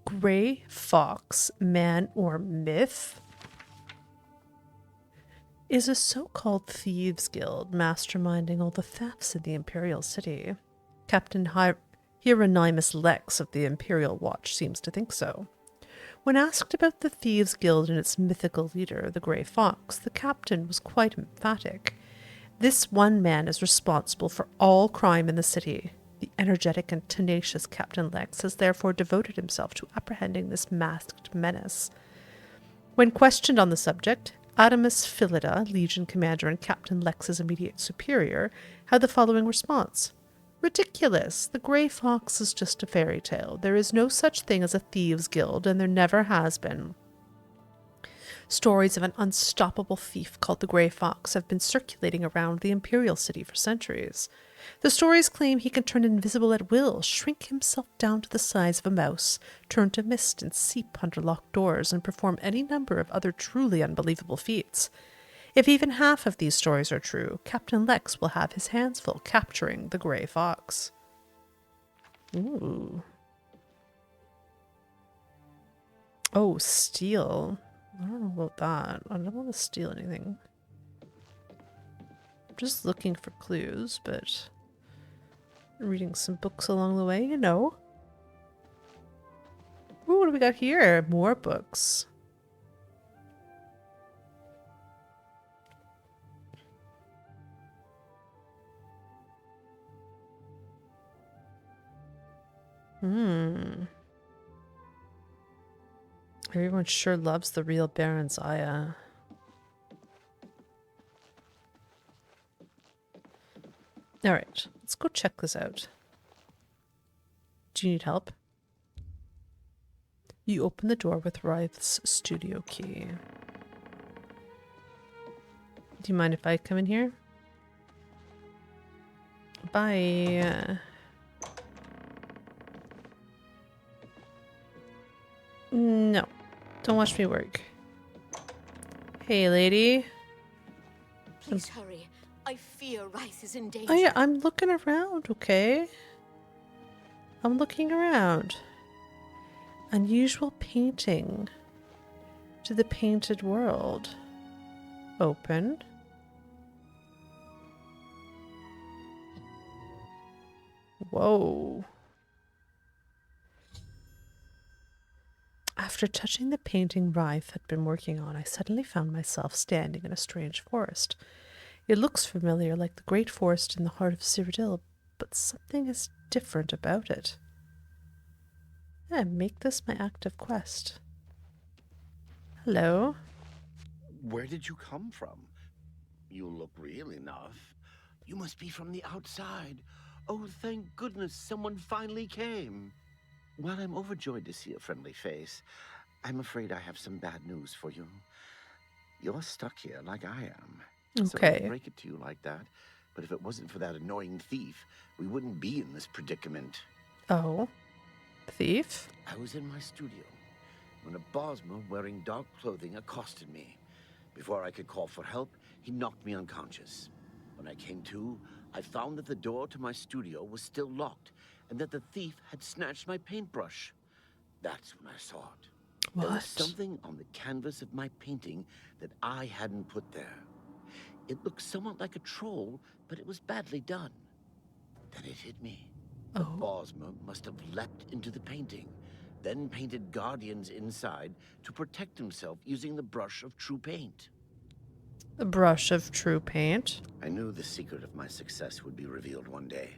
Grey Fox, man or myth? Is a so-called thieves guild masterminding all the thefts in the Imperial City. Captain Hieronymus Lex of the Imperial Watch seems to think so. When asked about the Thieves Guild and its mythical leader, the Grey Fox, the captain was quite emphatic. This one man is responsible for all crime in the city. The energetic and tenacious Captain Lex has therefore devoted himself to apprehending this masked menace. When questioned on the subject, Adamus Philida, Legion Commander and Captain Lex's immediate superior, had the following response. Ridiculous! The Grey Fox is just a fairy tale. There is no such thing as a thieves' guild, and there never has been. Stories of an unstoppable thief called the Grey Fox have been circulating around the Imperial City for centuries. The stories claim he can turn invisible at will, shrink himself down to the size of a mouse, turn to mist and seep under locked doors, and perform any number of other truly unbelievable feats. If even half of these stories are true, Captain Lex will have his hands full capturing the Grey Fox. Ooh. Oh, steal. I don't know about that. I don't want to steal anything. I'm just looking for clues, but reading some books along the way, you know. Ooh, what do we got here? More books. Everyone sure loves the real Baron Zaya. Alright, let's go check this out. Do you need help? You open the door with Ryth's studio key. Do you mind if I come in here? Bye. No, don't watch me work. Hey, lady. Please hurry. I fear Ryth is in danger. Oh yeah, I'm looking around, okay? I'm looking around. Unusual painting to the painted world. Open. Whoa. After touching the painting Ryth had been working on, I suddenly found myself standing in a strange forest. It looks familiar, like the great forest in the heart of Cyrodiil, but something is different about it. Make this my active quest. Hello? Where did you come from? You look real enough. You must be from the outside. Oh, thank goodness someone finally came. While I'm overjoyed to see a friendly face, I'm afraid I have some bad news for you. You're stuck here like I am. Sorry Okay. to break it to you like that, but if it wasn't for that annoying thief, we wouldn't be in this predicament. Oh. Thief? I was in my studio when a Bosmer wearing dark clothing accosted me. Before I could call for help, he knocked me unconscious. When I came to, I found that the door to my studio was still locked and that the thief had snatched my paintbrush. That's when I saw it. What? There was something on the canvas of my painting that I hadn't put there. It looked somewhat like a troll, but it was badly done. Then it hit me. The Bosmer must have leapt into the painting, then painted guardians inside to protect himself using the brush of true paint. The brush of true paint? I knew the secret of my success would be revealed one day.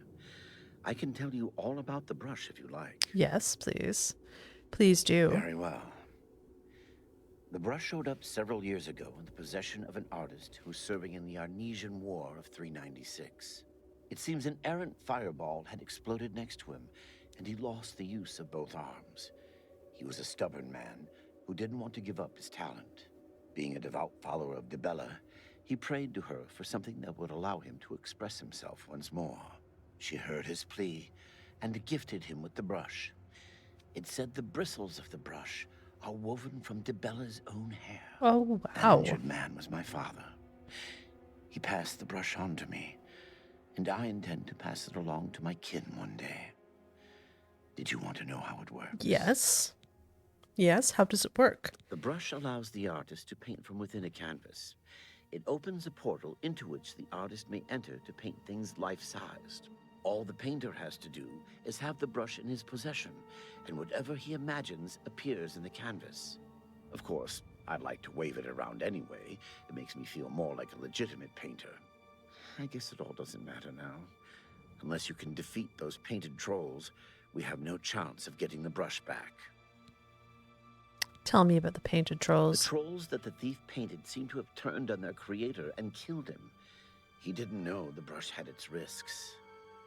I can tell you all about the brush if you like. Yes, please. Please do. Very well. The brush showed up several years ago in the possession of an artist who was serving in the Arnesian War of 396. It seems an errant fireball had exploded next to him, and he lost the use of both arms. He was a stubborn man who didn't want to give up his talent. Being a devout follower of Dibella, he prayed to her for something that would allow him to express himself once more. She heard his plea and gifted him with the brush. It said the bristles of the brush are woven from Dibella's own hair. Oh, That wow. injured man was my father. He passed the brush on to me, and I intend to pass it along to my kin one day. Did you want to know how it works? Yes. Yes, how does it work? The brush allows the artist to paint from within a canvas. It opens a portal into which the artist may enter to paint things life-sized. All the painter has to do is have the brush in his possession, and whatever he imagines appears in the canvas. Of course, I'd like to wave it around anyway. It makes me feel more like a legitimate painter. I guess it all doesn't matter now. Unless you can defeat those painted trolls, we have no chance of getting the brush back. Tell me about the painted The trolls. trolls that the thief painted seem to have turned on their creator and killed him. He didn't know the brush had its risks.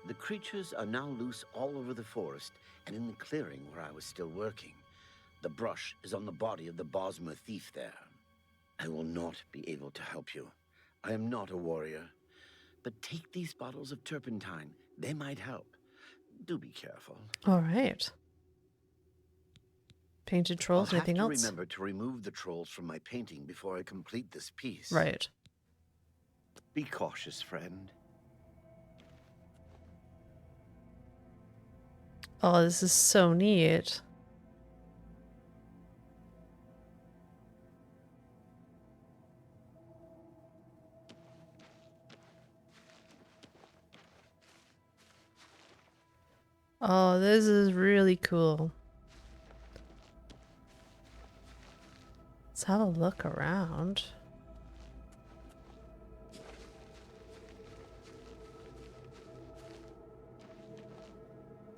The creatures are now loose all over the forest and in the clearing where I was still working. The brush is on the body of the Bosmer thief there. I will not be able to help you. I am not a warrior. But take these bottles of turpentine. They might help. Do be careful. All right. Painted trolls, I'll have anything to else? remember to remove the trolls from my painting before I complete this piece. Right. Be cautious, friend. Oh, this is so neat. Oh, this is really cool. Let's have a look around.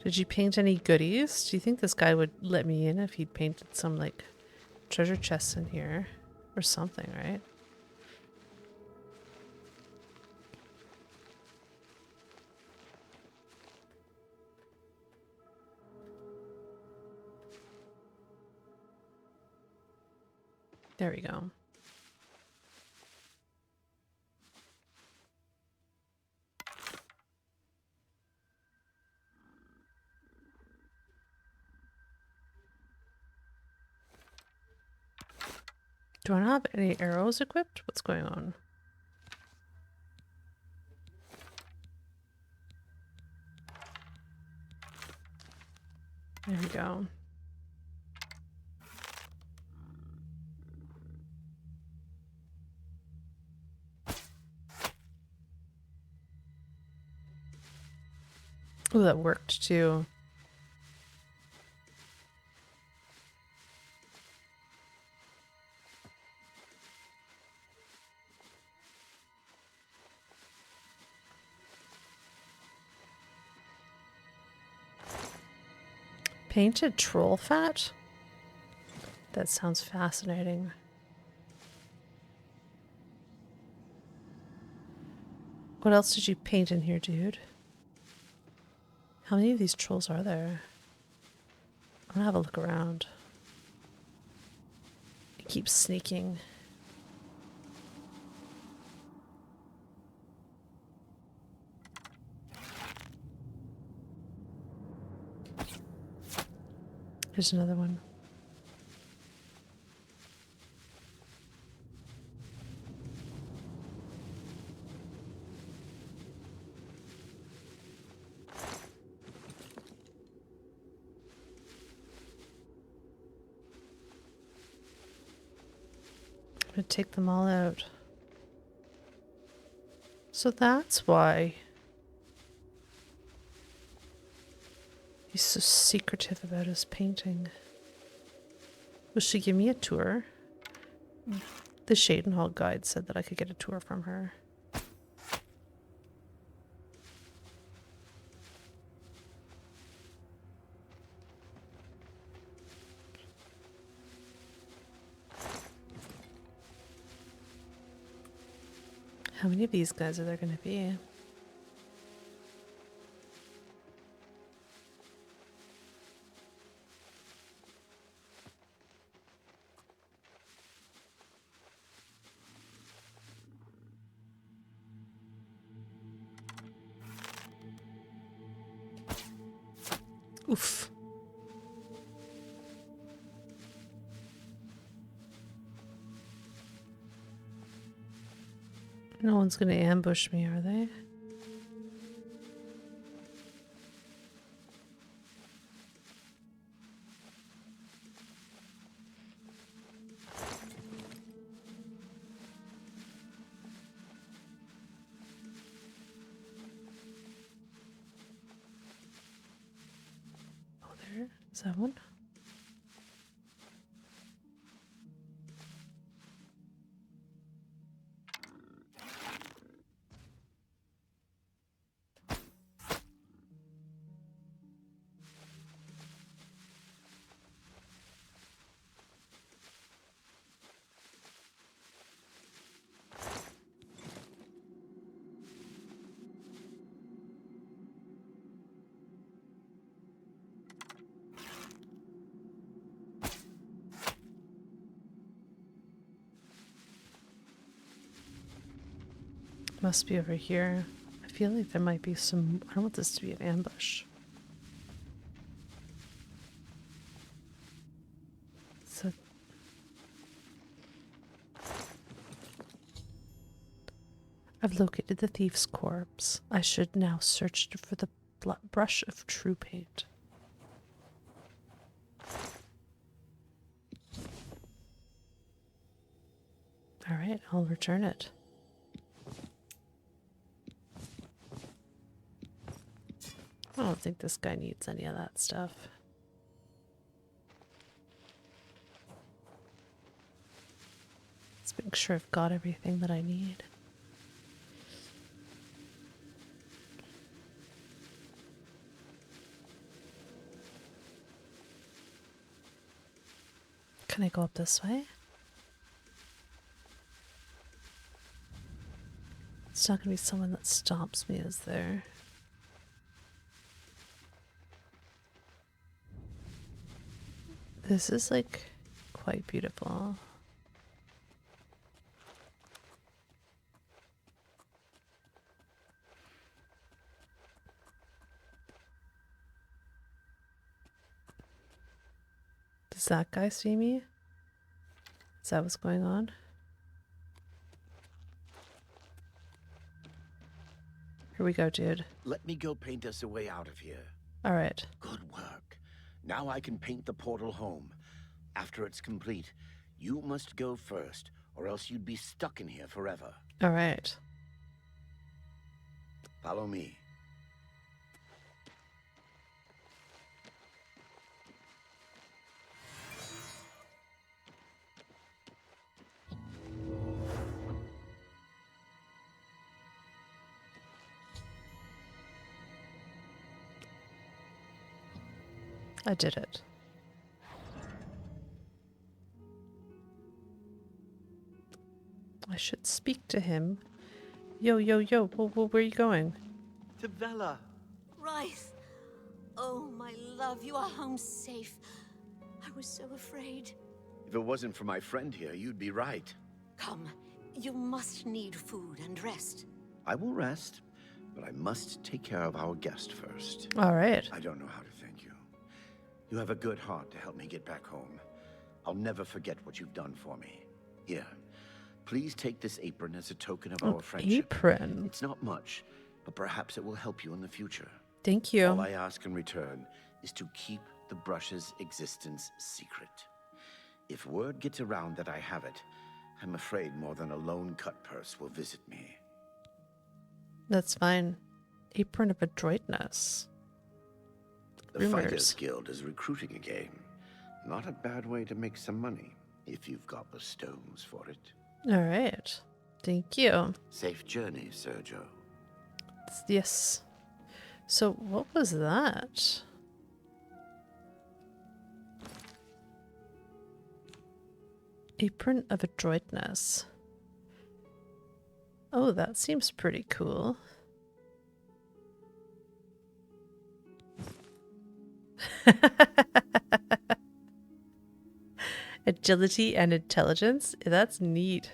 Did you paint any goodies? Do you think this guy would let me in if he'd painted some, like, treasure chests in here? Or something, right? There we go. Do I not have any arrows equipped? What's going on? There we go. Oh, that worked too. Painted troll fat? That sounds fascinating. What else did you paint in here, dude? How many of these trolls are there? I'm gonna have a look around. It keeps sneaking. Here's another one. I'm gonna take them all out. So that's why he's so secretive about his painting. Will she give me a tour? The Cheydinhal guide said that I could get a tour from her. How many of these guys are there going to be? Oof. No one's going to ambush me, are they? Oh, there. Is that one? Must be over here. I feel like there might be some... I don't want this to be an ambush. So... I've located the thief's corpse. I should now search for the brush of true paint. Alright, I'll return it. I don't think this guy needs any of that stuff. Let's make sure I've got everything that I need. Can I go up this way? It's not going to be someone that stops me, is there? This is like quite beautiful. Does that guy see me? Is that what's going on? Here we go, dude. Let me go paint us a way out of here. All right. Good work. Now I can paint the portal home. After it's complete, you must go first, or else you'd be stuck in here forever. All right. Follow me. I did it. I should speak to him Yo, yo, yo. Where are you going? To Vela. Rice! Oh, my love, you are home safe. I was so afraid. If it wasn't for my friend here, you'd be right. Come, you must need food and rest. I will rest, but I must take care of our guest first. All right. I don't know how to thank you. You have a good heart to help me get back home. I'll never forget what you've done for me. Here, please take this apron as a token of our friendship. Apron. It's not much, but perhaps it will help you in the future. Thank you. All I ask in return is to keep the brush's existence secret. If word gets around that I have it, I'm afraid more than a lone cut purse will visit me. That's fine. Apron of adroitness. The Fighters Guild is recruiting again. Not a bad way to make some money, if you've got the stones for it. All right. Thank you. Safe journey, Sergio. Yes. So what was that? Apron of adroitness. Oh, that seems pretty cool. Agility and intelligence? That's neat.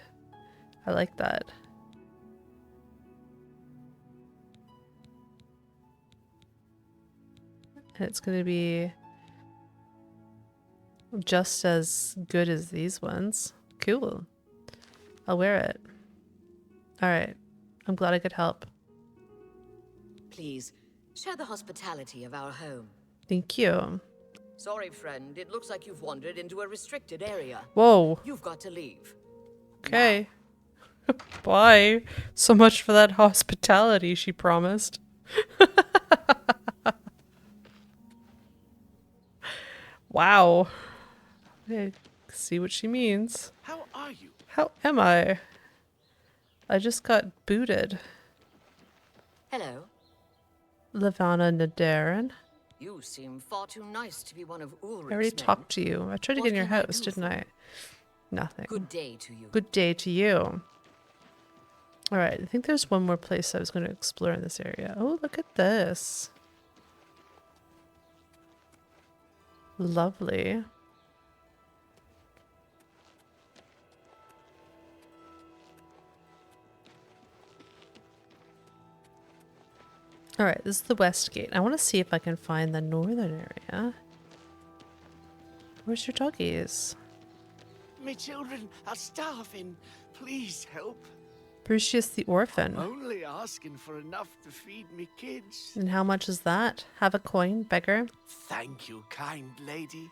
I like that. And it's going to be just as good as these ones. Cool. I'll wear it. Alright. I'm glad I could help. Please, share the hospitality of our home. Thank you. Sorry, friend. It looks like you've wandered into a restricted area. Whoa. You've got to leave. Okay. Bye. So much for that hospitality she promised. Wow. I see what she means. How are you? How am I? I just got booted. Hello. Levana Nadarin. You seem far too nice to be one of Ulrich's I already men. talked to you. I tried to What get in your can I house, do didn't I? Nothing. Good day to you. Good day to you. Alright, I think there's one more place I was going to explore in this area. Oh, look at this. Lovely. Alright, this is the west gate. I want to see if I can find the northern area. Where's your doggies? My children are starving. Please help. Brucius the orphan. Only asking for enough to feed me kids. And how much is that? Have a coin, beggar? Thank you, kind lady.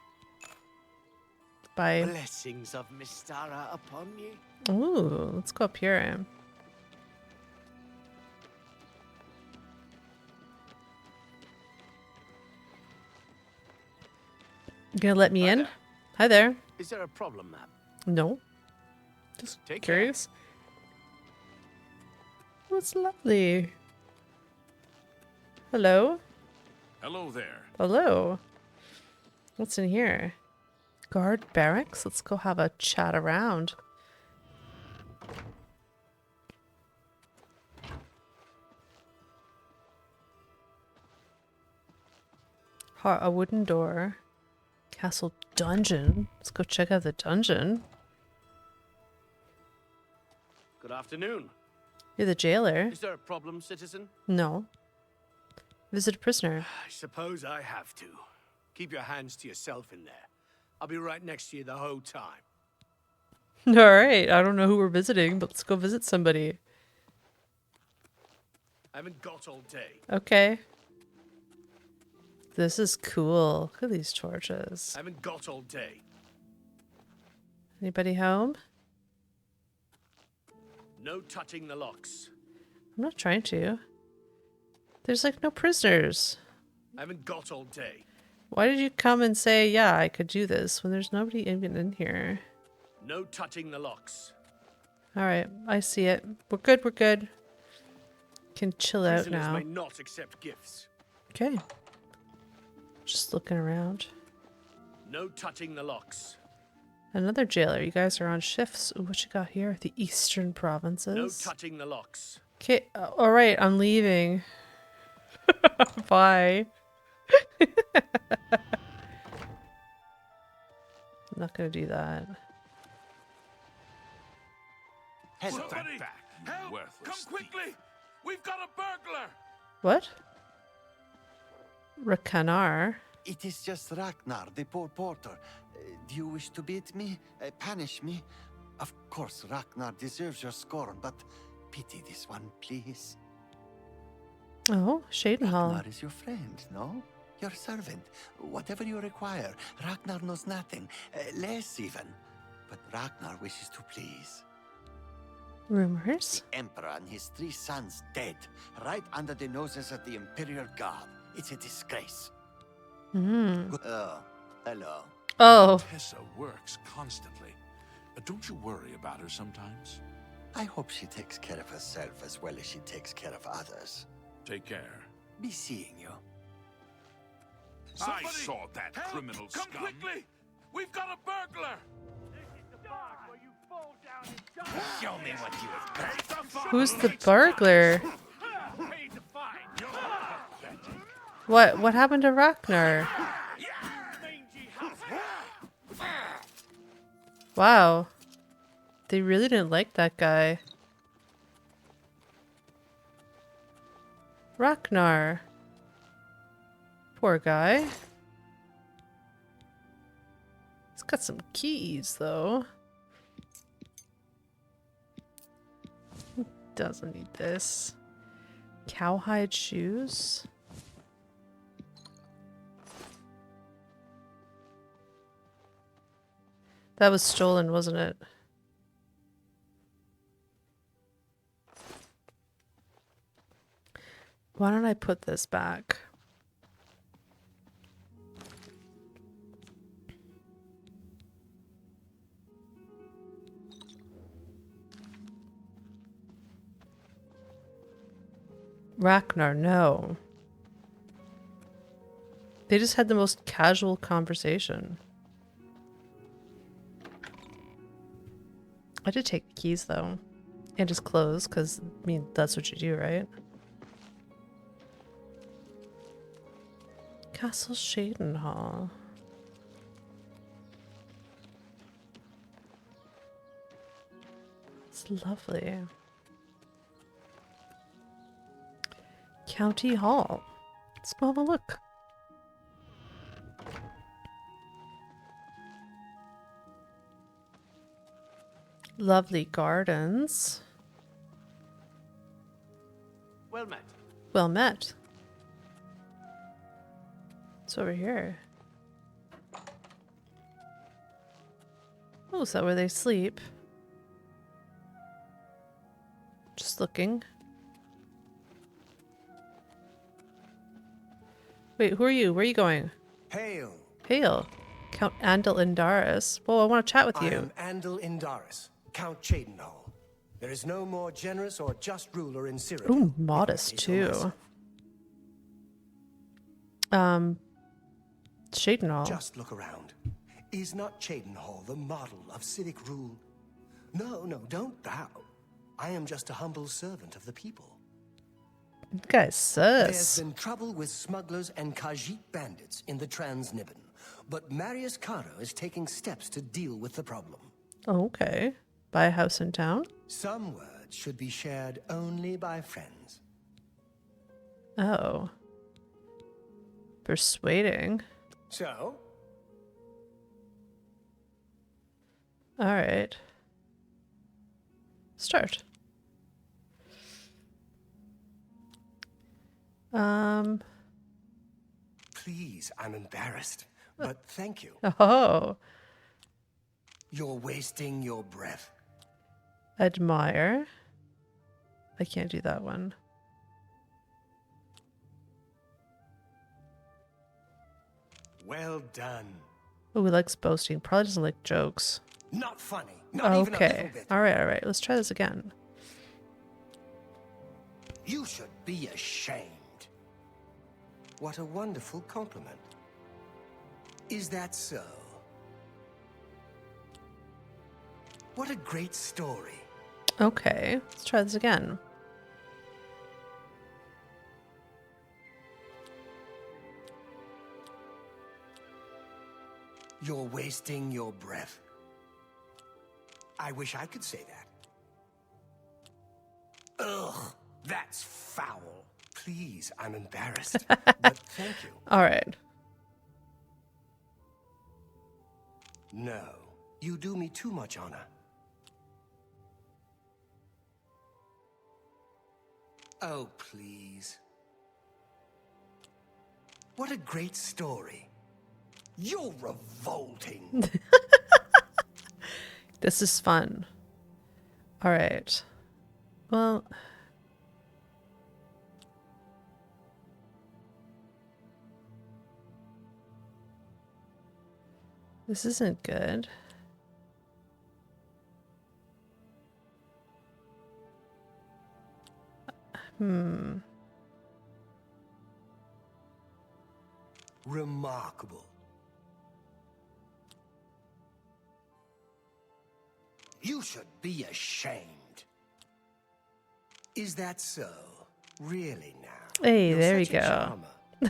Bye. Blessings of Mystara upon you. Ooh, let's go up here. You gonna let me in? Hi there. Is there a problem, ma'am? No. Just Take curious. Oh, it's lovely. Hello? Hello there. Hello. What's in here? Guard barracks? Let's go have a chat around. A wooden door. Castle dungeon. Let's go check out the dungeon. Good afternoon. You're the jailer. Is there a problem, citizen? No. Visit a prisoner. I suppose I have to. Keep your hands to yourself in there. I'll be right next to you the whole time. Alright, I don't know who we're visiting, but let's go visit somebody. I haven't got all day. Okay. This is cool. Look at these torches. I haven't got all day. Anybody home? No touching the locks. I'm not trying to. There's like no prisoners. I haven't got all day. Why did you come and say, yeah, I could do this when there's nobody even in here? No touching the locks. Alright, I see it. We're good, we're good. Can chill out Prisoners now. may not accept gifts. Okay. Just looking around. No touching the locks. Another jailer. You guys are on shifts. Ooh, what you got here? The eastern provinces. No touching the locks. Okay, all right, I'm leaving. Bye. I'm not gonna do that. Somebody, help! Come quickly! We've got a burglar! What? Rakanar? It is just Ragnar, the poor porter. Do you wish to beat me? Punish me? Of course, Ragnar deserves your scorn, but pity this one, please. Oh, Cheydinhal. Ragnar is your friend, no? Your servant. Whatever you require. Ragnar knows nothing. Less even. But Ragnar wishes to please. Rumors? The Emperor and his 3 sons dead, right under the noses of the Imperial Guard. It's a disgrace. Hmm. Oh, hello. Oh. Tessa works constantly. Don't you worry about her sometimes? I hope she takes care of herself as well as she takes care of others. Take care. Be seeing you. I saw that criminal Come scum. quickly! We've got a burglar! Show me what you have got. Who's the burglar? What happened to Ragnar? Wow. They really didn't like that guy. Ragnar. Poor guy. He's got some keys, though. Who doesn't need this? Cowhide shoes? That was stolen, wasn't it? Why don't I put this back? Ragnar, no. They just had the most casual conversation. I did take the keys, though. And his clothes, because, I mean, that's what you do, right? Castle Cheydinhal. It's lovely. County Hall. Let's go have a look. Lovely gardens. Well met. Well met. What's over here? Oh, is that where they sleep? Just looking. Wait, who are you? Where are you going? Hail. Hail. Count Andal Indaris. Well, I want to chat with you. I am Andal Indaris, Count Cheydinhal. There is no more generous or just ruler in Cyrodiil. Ooh, modest too. Cheydinhal. Just look around. Is not Cheydinhal the model of civic rule? No, no, don't bow. I am just a humble servant of the people. You guys There's sus. been trouble with smugglers and Khajiit bandits in the Transnibbon, but Marius Caro is taking steps to deal with the problem. Okay. Buy a house in town? Some words should be shared only by friends. Oh. Persuading. So? Alright. Start. Please, I'm embarrassed, but thank you. Oh. You're wasting your breath. Admire. I can't do that one. Well done. Oh, he likes boasting. Probably doesn't like jokes. Not funny. Not even a little Okay. bit. Alright. Let's try this again. You should be ashamed. What a wonderful compliment. Is that so? What a great story. Okay. Let's try this again. You're wasting your breath. I wish I could say that. Ugh, that's foul. Please, I'm embarrassed. But thank you. All right. No, you do me too much honor. Oh, please. What a great story. You're revolting. This is fun. All right. Well, this isn't good. Remarkable. You should be ashamed. Is that so? Really now? Hey, You're there we such a go.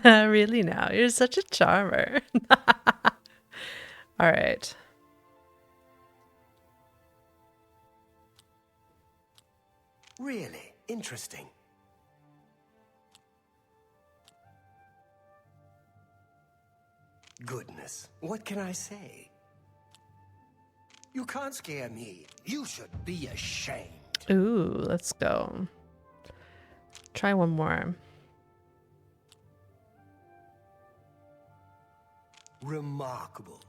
charmer. Really now, you're such a charmer. All right. Really interesting. Goodness, what can I say? You can't scare me. You should be ashamed. Ooh, let's go. Try one more. Remarkable.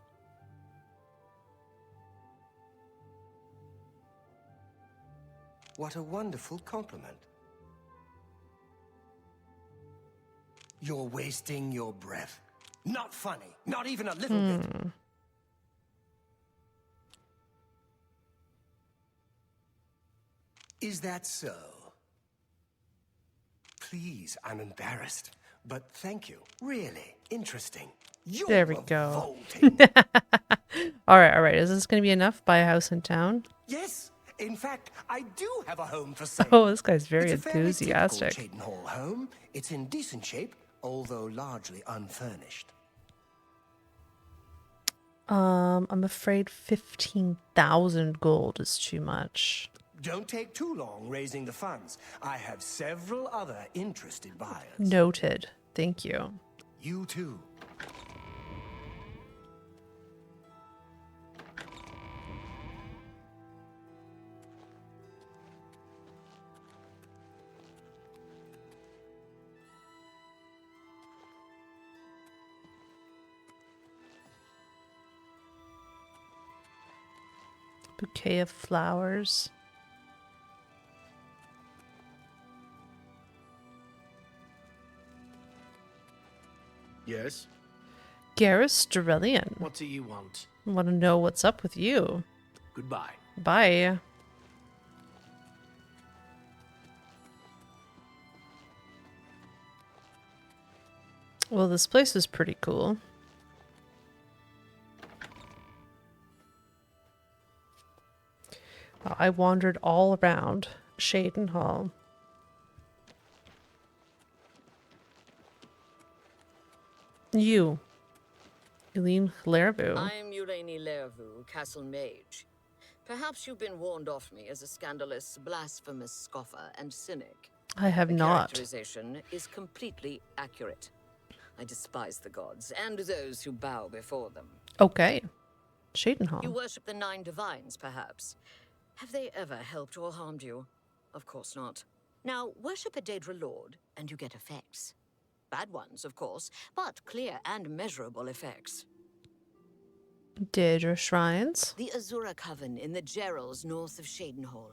What a wonderful compliment. You're wasting your breath. Not funny. Not even a little bit. Is that so? Please, I'm embarrassed. But thank you. Really interesting. You're There we go. revolting. All right. Is this going to be enough? Buy a house in town? Yes. In fact, I do have a home for sale. Oh, this guy's very It's a fairly enthusiastic. typical Cheydinhal home. It's in decent shape, although largely unfurnished. I'm afraid 15,000 gold is too much. Don't take too long raising the funds. I have several other interested buyers. Noted. Thank you. You too. Bouquet of flowers. Yes? Garrus Dorellian. What do you want? Want to know what's up with you? Goodbye. Bye. Well, this place is pretty cool. I wandered all around Cheydinhal. You, Eileen Lervu. I'm Urani Lervu, Castle Mage. Perhaps you've been warned off me as a scandalous, blasphemous scoffer and cynic. I have The not. characterization is completely accurate. I despise the gods and those who bow before them. Okay. Cheydinhal. You worship the 9 divines, perhaps. Have they ever helped or harmed you? Of course not. Now, worship a Daedra Lord, and you get effects. Bad ones, of course, but clear and measurable effects. Daedra Shrines. The Azura Coven in the Gerals north of Cheydinhal.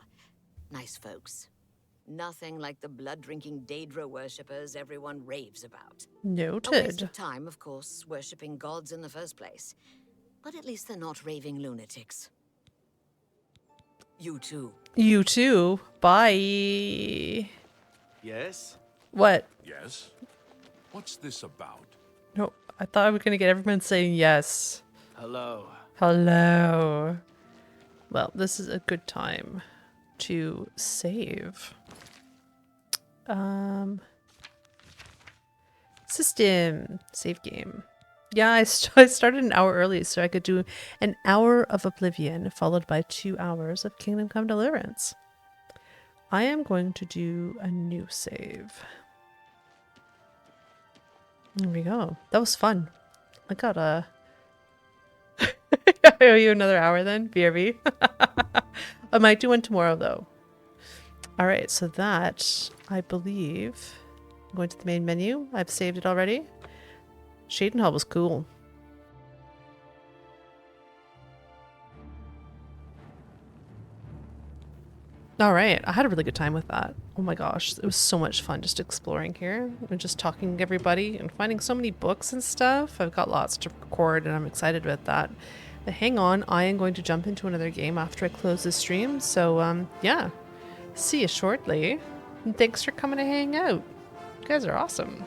Nice folks. Nothing like the blood-drinking Daedra worshippers everyone raves about. Noted. A waste of time, of course, worshipping gods in the first place. But at least they're not raving lunatics. You too. You too. Bye. Yes? What? Yes? What's this about? No, I thought I was going to get everyone saying yes. Hello. Hello. Well, this is a good time to save. System. Save game. Yeah, I started an hour early so I could do an hour of Oblivion followed by 2 hours of Kingdom Come Deliverance. I am going to do a new save. There we go. That was fun. I got a... I owe you another hour then, BRB. I might do one tomorrow though. Alright, so that, I believe, I'm going to the main menu. I've saved it already. Cheydinhal was cool. Alright, I had a really good time with that. Oh my gosh, it was so much fun just exploring here and just talking to everybody and finding so many books and stuff. I've got lots to record and I'm excited about that. But hang on, I am going to jump into another game after I close this stream. So yeah, see you shortly. And thanks for coming to hang out. You guys are awesome.